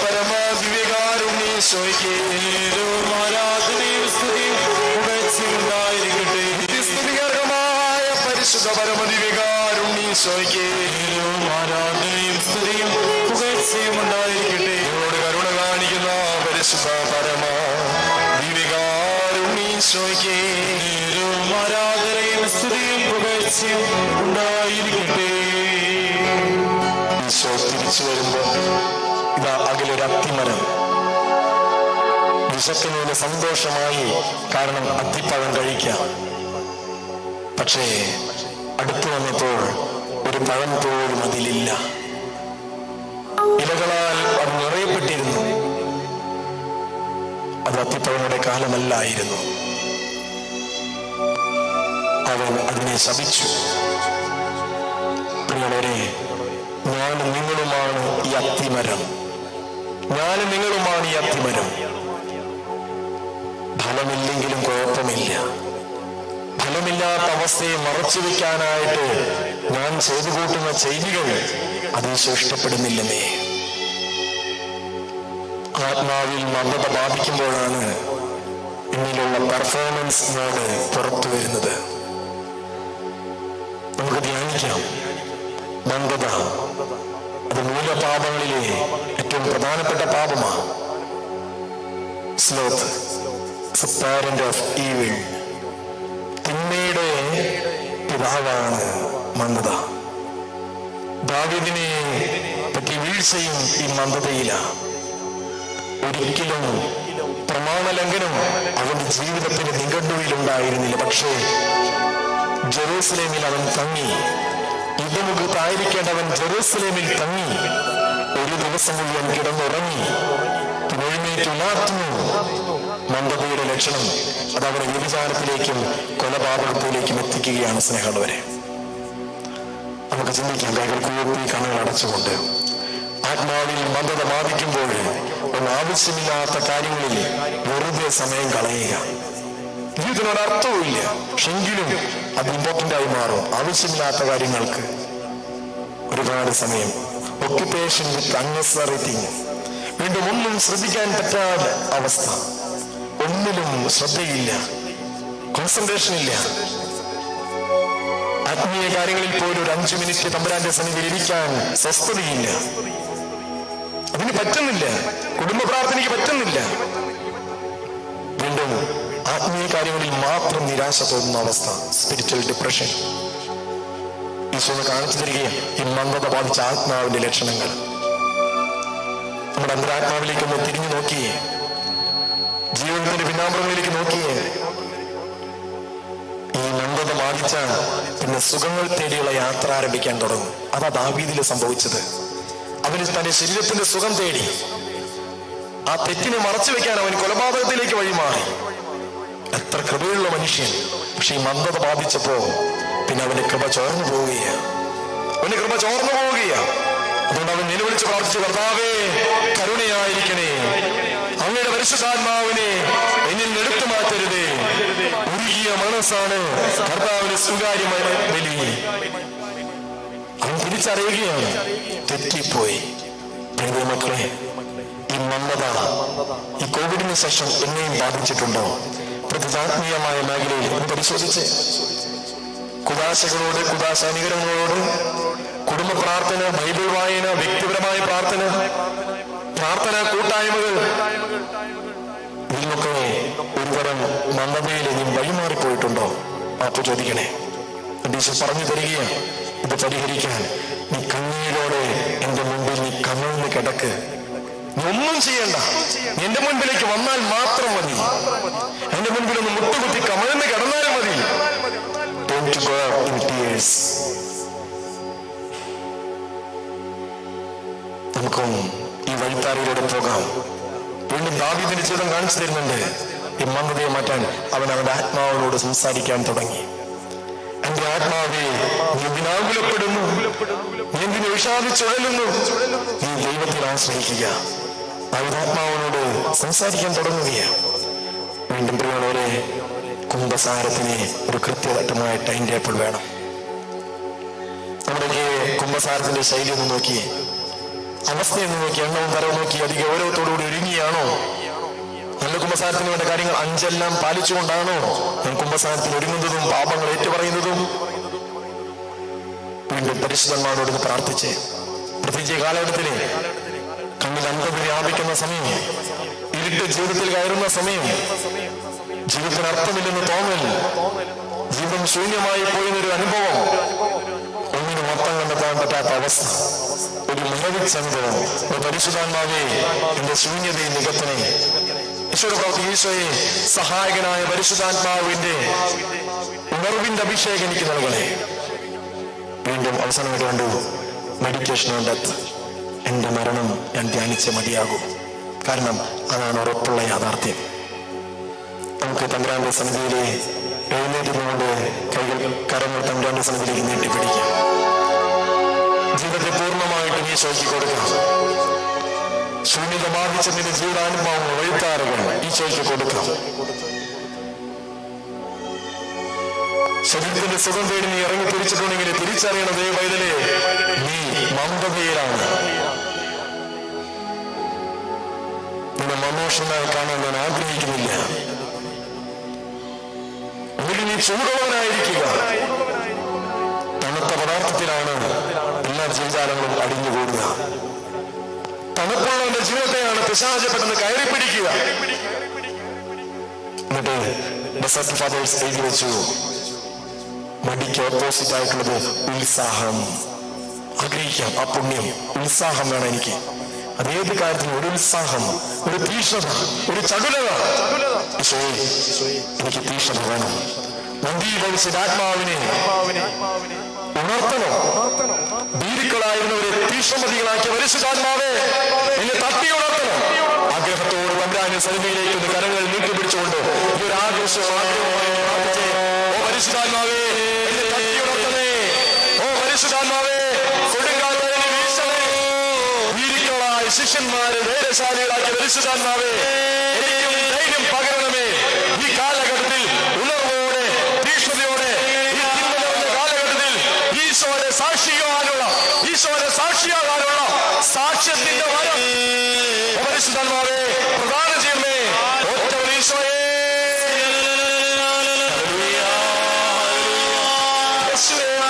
പരമ ദിവ്യകാരുണ്യ ഈശോയ്ക്ക് ആരാധനയും സ്തുതിയും പരിശുദ്ധ പരമദിവികാരുണ്ണീശോയ്ക്ക് ആരാധനയും സ്തുതിയും പുകഴ്ചയും ഉണ്ടായിരിക്കട്ടെ. നിങ്ങളോട് കരുണ കാണിക്കുന്ന പരിശുദ്ധ പരമ ദിവികാരുണ്ണീശോയ്ക്ക് ആരാധനയും സ്തുതിയും പുകഴ്ചയും ഉണ്ടായിരിക്കട്ടെ. ഈശോ തിരിച്ചു വരുമ്പോ ഇതാ അകലൊരു അത്തിമരം. വിശക്കുന്നതിന് സന്തോഷമായി, കാരണം അത്തിപ്പഴം കഴിക്കാം. പക്ഷേ അടുത്തു വന്നപ്പോൾ ഒരു പഴം പോലും അതിലില്ല. ഇലകളാൽ അത് നിറയപ്പെട്ടിരുന്നു. അത് അത്തിപ്പഴങ്ങളുടെ കാലമല്ലായിരുന്നു. അവൻ അതിനെ ശപിച്ചു. പ്രിയരെ, ഞാനും നിങ്ങളുമാണ് ഈ അത്തിമരം. ഞാനും നിങ്ങളുമാണ് ഈ അത്തിമരം. ഫലമില്ലെങ്കിലും കുഴപ്പമില്ല. ഫലമില്ലാത്ത അവസ്ഥയെ മറച്ചു വെക്കാനായിട്ട് ഞാൻ ചെയ്തു കൂട്ടുന്ന ചെയ്തികൾ അത് ഇഷ്ടപ്പെടുന്നില്ലെന്നേ. ആത്മാവിൽ മന്ദത ബാധിക്കുമ്പോഴാണ് എന്നിലുള്ള പെർഫോമൻസ് മോഡ് പുറത്തു വരുന്നത്. നമുക്ക് ധ്യാനിക്കാം. മന്ദത അത് മൂലപാപങ്ങളിലെ ഏറ്റവും പ്രധാനപ്പെട്ട പാപമാണ്. Sloth is a parent of evil. തിന്മയുടെ പിതാവാണ് മന്ദത. ദാവീദിനെ പറ്റി വീഴ്ചയും ഈ മന്ദതയിലാണ്. ഒരിക്കലും പ്രമാണലംഘനം അവന്റെ ജീവിതത്തിന് നിഘണ്ടുവിലുണ്ടായിരുന്നില്ല. പക്ഷേ ജെറൂസലേമിൽ അവൻ തങ്ങി. ഇടമുഖത്തായിരിക്കേണ്ടവൻ ജെറൂസലേമിൽ തങ്ങി. ഒരു ദിവസം മുഴുവൻ കിടന്നുറങ്ങി, എഴുന്നേറ്റുലാത്തുന്നു. മന്ദതയുടെ ലക്ഷണം അത് അവനെ വ്യഭിചാരത്തിലേക്കും കൊലപാതകത്തിലേക്കും എത്തിക്കുകയാണ്. സ്നേഹമുള്ളവരെ, നമുക്ക് ചിന്തിക്കാം. കൈകൾ കൂപ്പി കണ്ണുകൾ അടച്ചുകൊണ്ട് ആത്മാവിൽ മന്ദത ബാധിക്കുമ്പോൾ ആവശ്യമില്ലാത്ത കാര്യങ്ങളിൽ വെറുതെ സമയം കളയുക. ജീവിതത്തിനോട് അർത്ഥവുമില്ല, പക്ഷെങ്കിലും അത് ഇമ്പോർട്ടൻ്റ് ആയി മാറും. ആവശ്യമില്ലാത്ത കാര്യങ്ങൾക്ക് ഒരുപാട് സമയം. ഒക്യുപ്പേഷൻ വിത്ത് അൺനെസറി തിങ്. വീണ്ടും ഒന്നും ശ്രദ്ധിക്കാൻ പറ്റാത്ത അവസ്ഥ. ഒന്നിലും ശ്രദ്ധയില്ല, കോൺസെൻട്രേഷൻ ഇല്ല. ആത്മീയ കാര്യങ്ങളിൽ പോലും ഒരു 5 മിനിറ്റ് തമ്പുരാന്റെ സന്നിധിയിൽ ഇരിക്കാൻ സ്വസ്ഥതയില്ല. അതിന് പറ്റുന്നില്ല. കുടുംബ പ്രാർത്ഥനയ്ക്ക് പറ്റുന്നില്ല. വീണ്ടും ആത്മീയ കാര്യങ്ങളിൽ മാത്രം നിരാശ തോന്നുന്ന അവസ്ഥ, സ്പിരിച്വൽ ഡിപ്രഷൻ. ഈശോനെ കാണിച്ചു തരികയാണ് ഈ മന്ദത ബാധിച്ച ആത്മാവിന്റെ ലക്ഷണങ്ങൾ. നമ്മുടെ അന്തരാത്മാവിലേക്കൊന്ന് തിരിഞ്ഞു നോക്കിയേ, ജീവിതത്തിന്റെ പിന്നാമ്പുറങ്ങളിലേക്ക് നോക്കിയേ. ഈ മന്ദത ബാധിച്ചാൽ പിന്നെ സുഖങ്ങൾ തേടിയുള്ള യാത്ര ആരംഭിക്കാൻ തുടങ്ങും. അതാ ദാവീദില് സംഭവിച്ചത്. അവന് തന്റെ ശരീരത്തിന്റെ സുഖം തേടി. ആ തെറ്റിനെ മറച്ചു വെക്കാൻ അവൻ കൊലപാതകത്തിലേക്ക് വഴിമാറി. എത്ര കൃപയുള്ള മനുഷ്യൻ. പക്ഷെ ഈ മന്ദത ബാധിച്ചപ്പോ പിന്നെ അവന്റെ കൃപ ചോർന്നു പോവുകയാണ്. അതുകൊണ്ട് അവൻ നിലവിളിച്ച് പ്രാർത്ഥിച്ചു, കർത്താവേ കരുണയായിരിക്കണേ, അങ്ങയുടെ പരിശുദ്ധാത്മാവിനെ എന്നിൽ നിന്ന് എടുത്തു മാറ്റരുതേ. ഉരുകിയ മനസ്സാണ് കർത്താവിന് സ്വകാര്യമായ ബലി. അവൻ തിരിച്ചറിയുകയാണ്, തെറ്റിപ്പോയി. മക്കളെ, ഈ മന്ദത ഈ കോവിഡിന് ശേഷം എന്നെയും ബാധിച്ചിട്ടുണ്ടോ? പ്രതിജാത്മീയമായ മേഖലയിൽ ഒന്ന് പരിശോധിച്ച്. കുദാശകളോട്, കുദാശാനുകരണങ്ങളോട്, കുടുംബ പ്രാർത്ഥന, ബൈബിൾ വായന, വ്യക്തിപരമായ പ്രാർത്ഥന, പ്രാർത്ഥന കൂട്ടായ്മകൾ, ഇതിനൊക്കെ ഒരുതരം മന്ദതയിൽ നീ വഴിമാറിപ്പോയിട്ടുണ്ടോ? മാപ്പ് ചോദിക്കണേ. ഈശോ പറഞ്ഞു തരികയാണ്, ഇത് പരിഹരിക്കാൻ നീ കണ്ണീരോടെ എന്റെ മുമ്പിൽ നീ കമിഴ്ന്ന് കിടക്ക്. നീ ഒന്നും ചെയ്യണ്ട, എന്റെ മുൻപിലേക്ക് വന്നാൽ മാത്രം മതി. എന്റെ മുൻപിൽ ഒന്ന് മുട്ടുകുത്തി കമിഴ്ന്ന് കിടന്നാലും മതി. Don't go in tears. നമുക്കും ഈ വഴിത്താരയിലൂടെ പോകാം. വീണ്ടും ദാവീദിന്റെ ജീവിതം കാണിച്ചു തരുന്നുണ്ട്. ഈ മന്ദതയെ മാറ്റാൻ അവൻ അവന്റെ ആത്മാവിനോട് സംസാരിക്കാൻ തുടങ്ങി. എന്റെ ആത്മാവേ, നീ എന്തിനാകുലപ്പെടുന്നു? നീ എന്തിനു വിഷാദിച്ചുഴലുന്നു? നീ ദൈവത്തിൽ ആശ്രയിക്കുക. അവന്റെ ആത്മാവിനോട് സംസാരിക്കാൻ തുടങ്ങുകയാണ്. വീണ്ടും പ്രിയമുള്ളവരെ, കുംഭസാരത്തിന് ഒരു കൃത്യമായിട്ടുമായ ടൈം ടേബിൾ വേണം. നമ്മുടെ കുംഭസാരത്തിന്റെ ശൈലി ഒന്ന് നോക്കിയേ, അവസ്ഥയൊന്ന് നോക്കി, എണ്ണവും തരവും നോക്കി, അധികം ഓരോത്തോടുകൂടി ഒരുങ്ങിയാണോ? നല്ല കുംഭസാരത്തിന് വേണ്ട കാര്യങ്ങൾ 5 പാലിച്ചുകൊണ്ടാണോ ഞാൻ കുംഭസാരത്തിന് ഒരുങ്ങുന്നതും പാപങ്ങൾ ഏറ്റുപറയുന്നതും? എങ്കിലും പരിശുദ്ധന്മാരോട് പ്രാർത്ഥിച്ച്, പ്രത്യേകിച്ച് കാലഘട്ടത്തിലെ കണ്ണിൽ അന്ധത വ്യാപിക്കുന്ന സമയം, ഇരുട്ട് ജീവിതത്തിൽ കയറുന്ന സമയം, ജീവിതത്തിന് അർത്ഥമില്ലെന്ന് തോന്നൽ, ജീവിതം ശൂന്യമായി പോയെന്നൊരു അനുഭവം, ഒന്നിനും അർത്ഥം കണ്ടെത്താൻ പറ്റാത്ത അവസ്ഥ, ഒരു മികവിച്ച അനുഭവം. പരിശുദ്ധാത്മാവേ, എന്റെ ശൂന്യതയെ നികത്തണേ. ഈശോയുടെ പ്രവൃത്തി, ഈശോയെ സഹായകനായ പരിശുദ്ധാത്മാവിന്റെ ഉണർവിന്റെ അഭിഷേകം എനിക്ക് നൽകണേ. വീണ്ടും അവസാനമായിട്ട് കണ്ടു മെഡിറ്റേഷൻ ഓൺ ഡെത്ത്. എന്റെ മരണം ഞാൻ ധ്യാനിച്ച് മതിയാകൂ. കാരണം അതാണ് ഉറപ്പുള്ള യാഥാർത്ഥ്യം. നമുക്ക് തമ്പുരാന്റെ സന്നിധിയിലെ എഴുന്നേറ്റുകൊണ്ട് കരങ്ങൾ തമ്പുരാന്റെ സന്നിധിയിലേക്ക് നീട്ടിപ്പിടിക്കാം. ജീവിതത്തെ പൂർണ്ണമായിട്ടും ഈശോയ്ക്ക് കൊടുക്കാം. ശൂന്യത ബാധിച്ചതിന്റെ ജീവിതാനുഭവങ്ങൾ, വഴിത്താറുകൾ ഈശോയ്ക്ക് കൊടുക്കാം. ശരീരത്തിന്റെ സുഖം തേടി നീ ഇറങ്ങി തിരിച്ചിട്ടുണ്ടെങ്കിൽ തിരിച്ചറിയണ ദൈവവൈതലേ, നീ മന്ദതയിലാണ്. നിന്നെ മനോഷനായി കാണാൻ ഞാൻ ആഗ്രഹിക്കുന്നില്ല. ഒന്നുകിൽ നീ ചൂടുള്ളവനായിരിക്കുക. തണുത്ത പദാർത്ഥത്തിലാണ് എല്ലാ ജീവജാലങ്ങളും അടിഞ്ഞുകൂടുക. തണുപ്പുള്ളവന്റെ ജീവിതത്തെയാണ് പിശാച് പെട്ടെന്ന് കയറി പിടിക്കുക. എന്നിട്ട് ബസറ്റ് ഫാദേഴ്സ് എഴുതി വെച്ചു, മടിക്ക് ഓപ്പോസിറ്റ് ആയിട്ടുള്ളത് ഉത്സാഹം. ആഗ്രഹിക്കാം ആ പുണ്യം. ഉത്സാഹം വേണം എനിക്ക്. അതേത് കാര്യത്തിനും ഒരു ഉത്സാഹം, ഒരു തീഷ്ണത, ഒരു ചടുലത. എനിക്ക് തീഷ്ണത വേണം. നന്ദിയിൽ ആത്മാവിനെ ഉണർത്തണം. ഭീരുക്കളായിരുന്നവരെ തീഷ്ണമതികളാക്കിയ പരിശുദ്ധാത്മാവേ, എന്നെ തട്ടി ഉണർത്തണം. ആഗ്രഹത്തോട് തമ്പുരാന്റെ സന്നിധിയിലേക്ക് ഒന്ന് കരങ്ങൾ നീട്ടിപ്പിടിച്ചുകൊണ്ട് ഈ ഒരു ആഗ്രഹമായി ഓ പരിശുദ്ധാത്മാവേ, എന്നെ തട്ടി ഉണർത്തണേ. ഓ പരിശുദ്ധാത്മാവേ, കൊടുങ്കാറ്റ് വീശണേ. ഭീരുക്കളായ ശിഷ്യന്മാരെ ധൈര്യശാലികളാക്കിയ പരിശുദ്ധാത്മാവേ, എനിക്കും ധൈര്യം പകരണമേ. ഈ കാലഘട്ടത്തിൽ ഉണർവോടെ, തീഷ്ണതയോടെ, ഈ തിന്മയുടെ കാലഘട്ടത്തിൽ ഈശോയുടെ സാക്ഷിയാകാനുള്ള സാക്ഷ്യത്തിന്റെ വരം പരിശുദ്ധാത്മാവേ പ്രദാനം ചെയ്യണമേ. ഒറ്റ ഈശോയെ,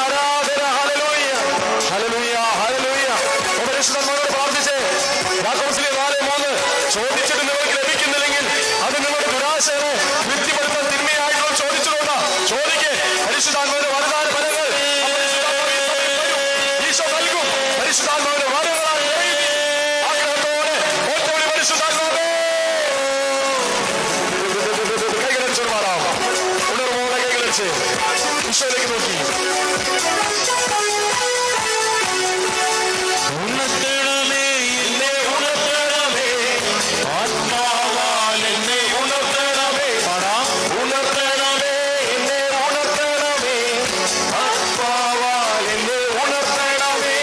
ആരാധന. Hallelujah, hallelujah, hallelujah. പരിശുദ്ധാത്മാവോട് പ്രാർത്ഥിച്ചേ. യാക്കോബിലെ 4:3 ചോദിച്ചിട്ട് നിങ്ങൾക്ക് ലഭിക്കുന്നില്ലെങ്കിൽ അത് നിങ്ങളുടെ ദുരാശയെ വൃത്തിപ്പെടുത്താൻ തിന്മയായിട്ടുള്ള ചോദിച്ചുകൊണ്ടാ. ചോദിക്കേ. പരിശുദ്ധാത്മാവിന്റെ വരദാന ഫലങ്ങൾ ഈശോ നൽകും. പരിശുദ്ധാത്മാവിന്റെ വരങ്ങളാണ് ആഗ്രഹത്തോടെ ഒറ്റവഴി പരിശുദ്ധാത്മാവേ കൈകളടിച്ചു മാറാം. ഉണർവോടെ കൈകളടിച്ച് ഈശോയിലേക്ക് നോക്കി ഉണർത്തണമേ, എന്നെ ഉണർത്തണമേ, ആത്മാവാൽ എന്നെ ഉണർത്തണമേ. ഉണർത്തണമേ, എന്നെ ഉണർത്തണമേ, ആത്മാവാൽ എന്നെ ഉണർത്തണമേ.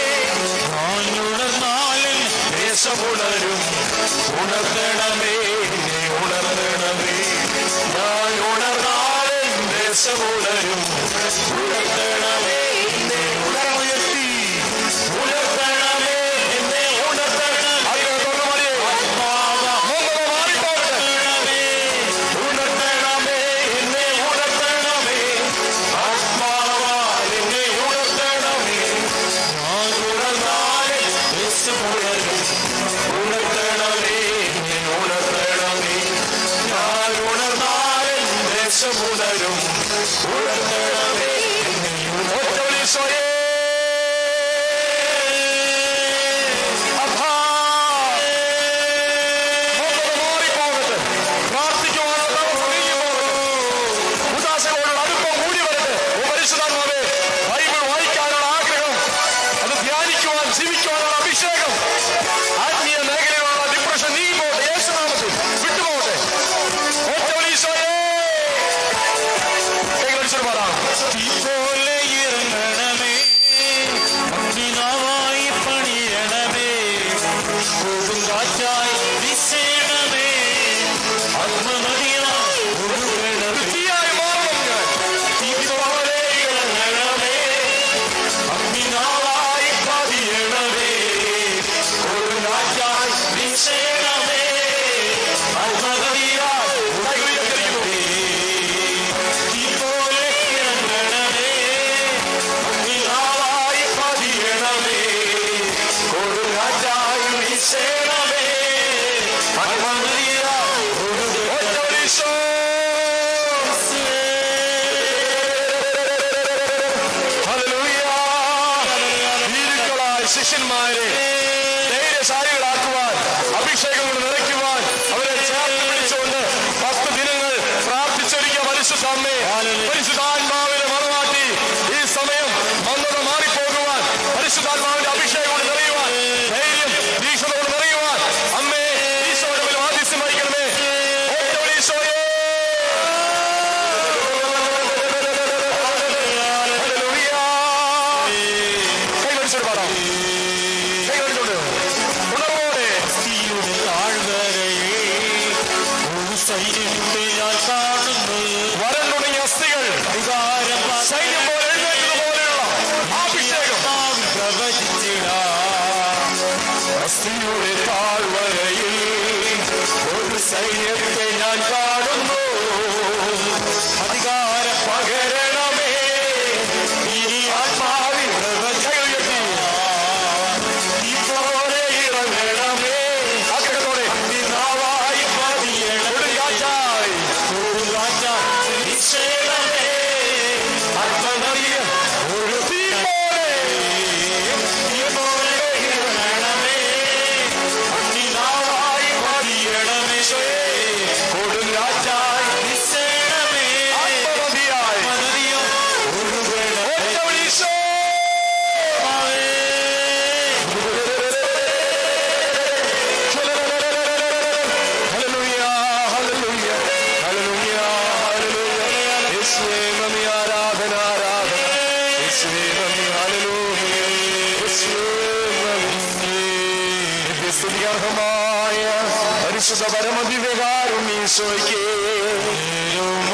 ഞാൻ ഉണർന്നാലും ദേശമുണരും. ഉണർത്തണമേ, എന്നെ ഉണർത്തണമേ, ഞാൻ ഉണർന്നാലും ദേശമുണരും. ഉണർത്തണമേ, എന്നെ ഉണർത്തി. ഉണർത്തണമേ, എന്നെ ഉണർത്തണമേ. ആഗ്രഹത്തോട് മതിയെ മാറിപ്പോകട്ടെ. ഉണർത്തണമേ, എന്നെ ഉണർത്തണമേ, ആത്മാവാൽ എന്നെ ഉണർത്തണമേ. ഞാൻ ഉണർന്നാലും ദേശമുണരും. ഉണർത്തണമേ, എന്നെ ഉണർത്തണമേ, ഞാൻ ഉണർന്നാലും ദേശമുണരും. ഉണർത്തണമേ, എന്നെ ഉണർത്തണമേ. അപ്പാ, മാറിപ്പോകട്ടെ. പ്രാർത്ഥിക്കുവാനുള്ള ഉദാസനോടുള്ള അടുപ്പം കൂടി വരട്ടെ. ഓ പരിശുദ്ധാത്മാവേ, ബൈബിൾ വായിക്കാനുള്ള ആഗ്രഹം, അത് ധ്യാനിക്കുവാൻ, ജീവിക്കുവാനുള്ള അഭിഷേകം, ആത്മീയ മേഖലയിലുള്ള ഡിപ്രഷൻ നീങ്ങിപ്പോട്ടെ. യേശുനാമത്തിൽ വിട്ടുപോകട്ടെ. ഒറ്റ ഈശോയേ കൈകളടിച്ചൊരു പാടാം. തീ പോലെ ഇറങ്ങണമേ, അഗ്നിനാവായി പണിയണമേ, കൊടുങ്കാറ്റായി വീശണമേ, ആത്മനദിയായി ഒഴുകണമേ. തീയായി മാറണം ഞാൻ. തീ പോലെ ഇറങ്ങണമേ, അഗ്നിനാവായി പതിയണമേ, കൊടുങ്കാറ്റായി വീശണമേ, ആത്മനദിയായി ഒഴുകണമേ. തീ പോലെ ഇറങ്ങണമേ, അഗ്നിനാവായി പതിയണമേ, സമൃദ്ധിയാക്കുവാൻ, അഭിഷേകം കൊണ്ട് നിറയ്ക്കുവാൻ അവരെ ചേർത്ത് പിടിച്ചുകൊണ്ട് 10 ദിനങ്ങൾ പ്രാർത്ഥിച്ചൊരുക്കിയ പരിശുദ്ധാത്മേ, പരിശുദ്ധാത്മാവിനെ മറമാറ്റി ഈ സമയം മന്ദത മാറിപ്പോകുവാൻ, പരിശുദ്ധാത്മാവിന്റെ അഭിഷേകം കൊണ്ട് നിറയുവാൻ, ധൈര്യം ദീക്ഷത കൊണ്ട് നിറയുവാൻ അമ്മേ ഈശോയുടെ മേൽ ആദിസ്യം വഹിക്കണമേ. ഈശോയെ കൈവടിച്ചോട് പാടാം, കൈവടിച്ചോണ്ട് ഉണർവോടെ വരം തുടങ്ങിയ അസ്ഥികൾ സൈന്യം പോലെ എഴുന്നേറ്റത് പോലെയുള്ള അഭിഷേകം അസ്ഥിയുടെ താഴ്വരയിൽ ഒരു സൈന്യത്തെ ഞാൻ കാണുന്നു. അധികാരം പകരണമേ ഈ ആത്മാവിൽ പോലെ ഇറങ്ങണമേ. ആഗ്രഹത്തോടെ നാവായി കൊടുങ്കാറ്റായി ഒരു തീ പോലെ സ്തുതിയർഹമായ പരിശുദ്ധ പരമദിവ്യകാരുണ്യേശോയ്ക്ക്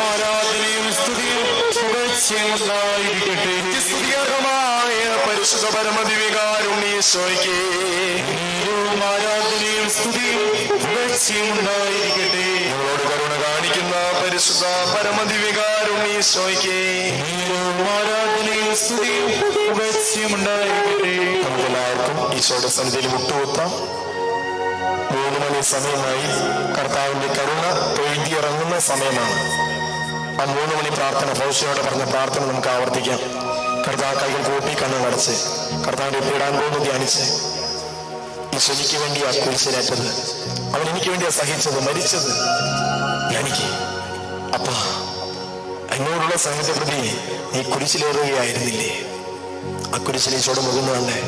ആരാധനയും സ്തുതിയും പുകഴ്ചയുണ്ടായിരിക്കട്ടെ. സ്തുതിയർഹമായ പരിശുദ്ധ പരമദിവ്യകാരുണ്യേശോയ്ക്ക് ആരാധനയും സ്തുതിയും പുകഴ്ചയുണ്ടായിരിക്കട്ടെ. നിങ്ങളോട് കരുണ കാണിക്കുന്ന പരിശുദ്ധ പരമദിവ്യകാരുണ്യേശോയ്ക്ക് ആരാധനയും സ്തുതിയും പുകഴ്ചയുണ്ടായിരിക്കട്ടെ. നമുക്കെല്ലാവർക്കും ഈശോയുടെ സന്നിധിയിൽ മുട്ടുകുത്താം. 3 മണി സമയമായി. കർത്താവിന്റെ കരുണ പെയ്തിറങ്ങുന്ന സമയമാണ്. ആ 3 മണി പ്രാർത്ഥന, ഭവിഷ്യോടെ പറഞ്ഞ പ്രാർത്ഥന നമുക്ക് ആവർത്തിക്കാം. കർത്താവ് കൈകൾ കൂട്ടി കണ്ണുകടച്ച് കർത്താവിന്റെ പീഡാനുഭവം ധ്യാനിച്ച് ഈശോ എനിക്ക് വേണ്ടിയാ കുരിശിലേറ്റത്, അവൻ എനിക്ക് വേണ്ടിയാ സഹിച്ചത്, മരിച്ചത്. എനിക്ക് അപ്പ എന്നോടുള്ള സ്നേഹത്തെ പ്രതി നീ കുരിശിലേറുകയായിരുന്നില്ലേ? ആ കുരിശിൽ ഈശോടെ മുകുന്നതല്ലേ?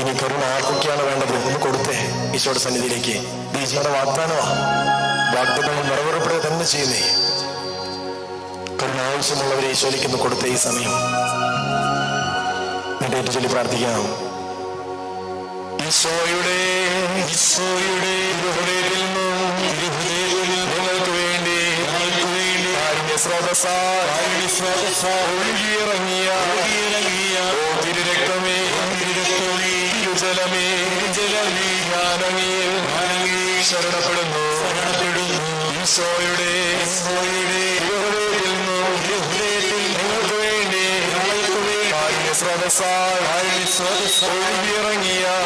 ഇനി കരുണ ആർക്കൊക്കെയാണ് വേണ്ടത് ഒന്ന് കൊടുത്തേ ഈശോയുടെ സന്നിധിയിലേക്ക്. ഈശോയുടെ വാഗ്ദാനമാ, വാഗ്ദാനങ്ങൾ നിറവേറപ്പെടുക തന്നെ ചെയ്യുന്നേ. കരുണ ആവശ്യമുള്ളവരെ ഈശോയിലേക്ക് ഒന്ന് കൊടുത്തേ ഈ സമയം. എന്നിട്ട് ചൊല്ലി പ്രാർത്ഥിക്കാം. ഈശോയുടെ നിങ്ങൾക്ക് വേണ്ടി ഒഴുകിയിറങ്ങിയ തിരുരക്തമേ, ജലമേ, ശരണപ്പെടുന്നു. ഈശോയുടെ നിങ്ങൾക്ക് വേണ്ടി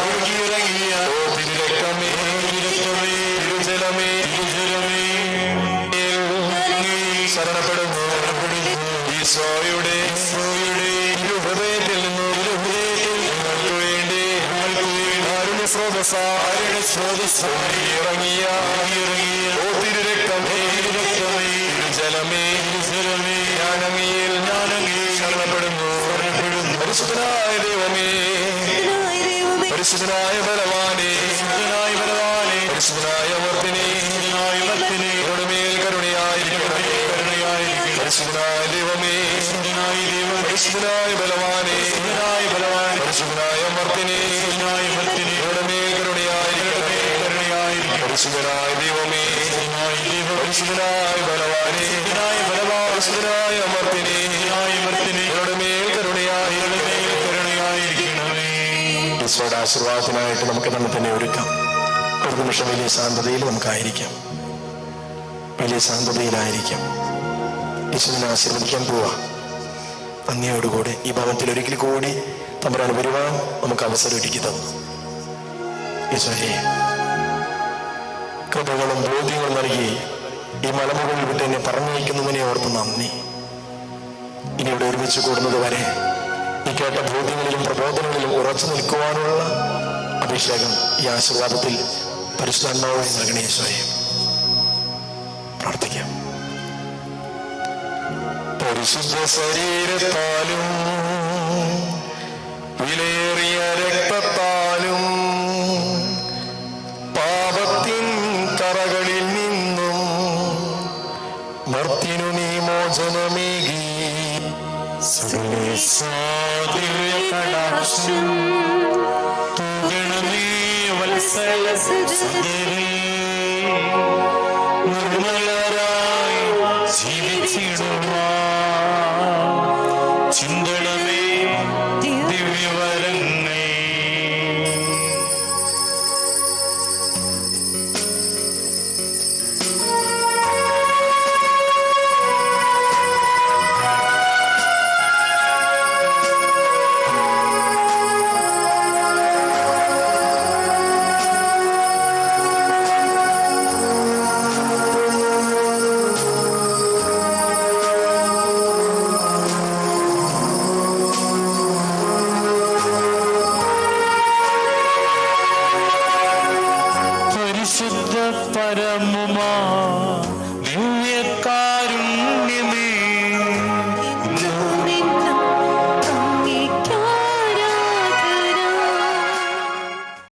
ഒഴുകിയിറങ്ങിയ തിരുരക്തമേ, ജലമേ, ശരണപ്പെടുന്നു. ഈശോയുടെ ഹൃദയത്തിൽ നിന്നും നിങ്ങൾക്ക് വേണ്ടി ഇറങ്ങിയ തിരുരക്തമേ, ജലമേ, ഞാനങ്ങിയിൽ ശരണപ്പെടുന്നു. പരിശുദ്ധനായ ദൈവമേ, പരിശുദ്ധനായ ബലവാനേ, പരിശുദ്ധനായ വർത്തിനെ മേൽ കരുണയായിരിക്കണമേ. പരിശുദ്ധനായ ദൈവമേ, പരിശുദ്ധനായ ബലവാനേ, പരിശുദ്ധനായ വർത്തിനെ മേൽ കരുണയായിരിക്കണമേ. പരിശുദ്ധനായ ദൈവമേ, പരിശുദ്ധനായ ബലവാനേ, പരിശുദ്ധനായ വർത്തിനെ മേൽ കരുണയായിരിക്കണമേ. ഈശോയുടെ ആശീർവാദത്തിനായിട്ട് നമുക്ക് തന്നെ ഒരുക്കാം. ഒരു നിമിഷം വലിയ ശാന്തതയിൽ നമുക്കായിരിക്കാം, വലിയ ശാന്തതയിലായിരിക്കാം. യേശുവിനെ ആശീർവദിക്കാൻ പോവാ. നന്ദിയോടുകൂടി ഈ ഭവനത്തിൽ ഒരിക്കൽ കൂടി തമ്പുരാൻ വരുവാൻ നമുക്ക് അവസരം ഒരുക്കി തന്നു. യേശുവേ, കൃപകളും ബോധ്യങ്ങളും നൽകി ഈ മലമുകളിൽ വിട്ട് എന്നെ പറഞ്ഞയക്കുന്നതിനെ ഓർത്ത് നന്ദി. ഇനി ഇവിടെ ഒരുമിച്ച് കൂടുന്നത് വരെ ഈ കേട്ട ബോധ്യങ്ങളിലും പ്രബോധനങ്ങളിലും ഉറച്ചു നിൽക്കുവാനുള്ള അഭിഷേകം ഈ ആശീർവാദത്തിൽ പരിശുദ്ധാത്മാവായി നൽകണേ യേശുവേ. പ്രാർത്ഥിക്കാം. പരിശുദ്ധ ശരീരത്താലും വിലയേറിയ രക്തത്താലും പാപത്തിൻ കറകളിൽ നിന്നും മർത്യനു നീ മോചനമേകി കടാക്ഷം തൂകണമേ വത്സല സഹോദരീ. നിർമ്മലരായി ജീവിച്ചിടുവാൻ ചിന്തണമേ ദിവ്യവരങ്ങൾ. പരിശുദ്ധ പരമമാ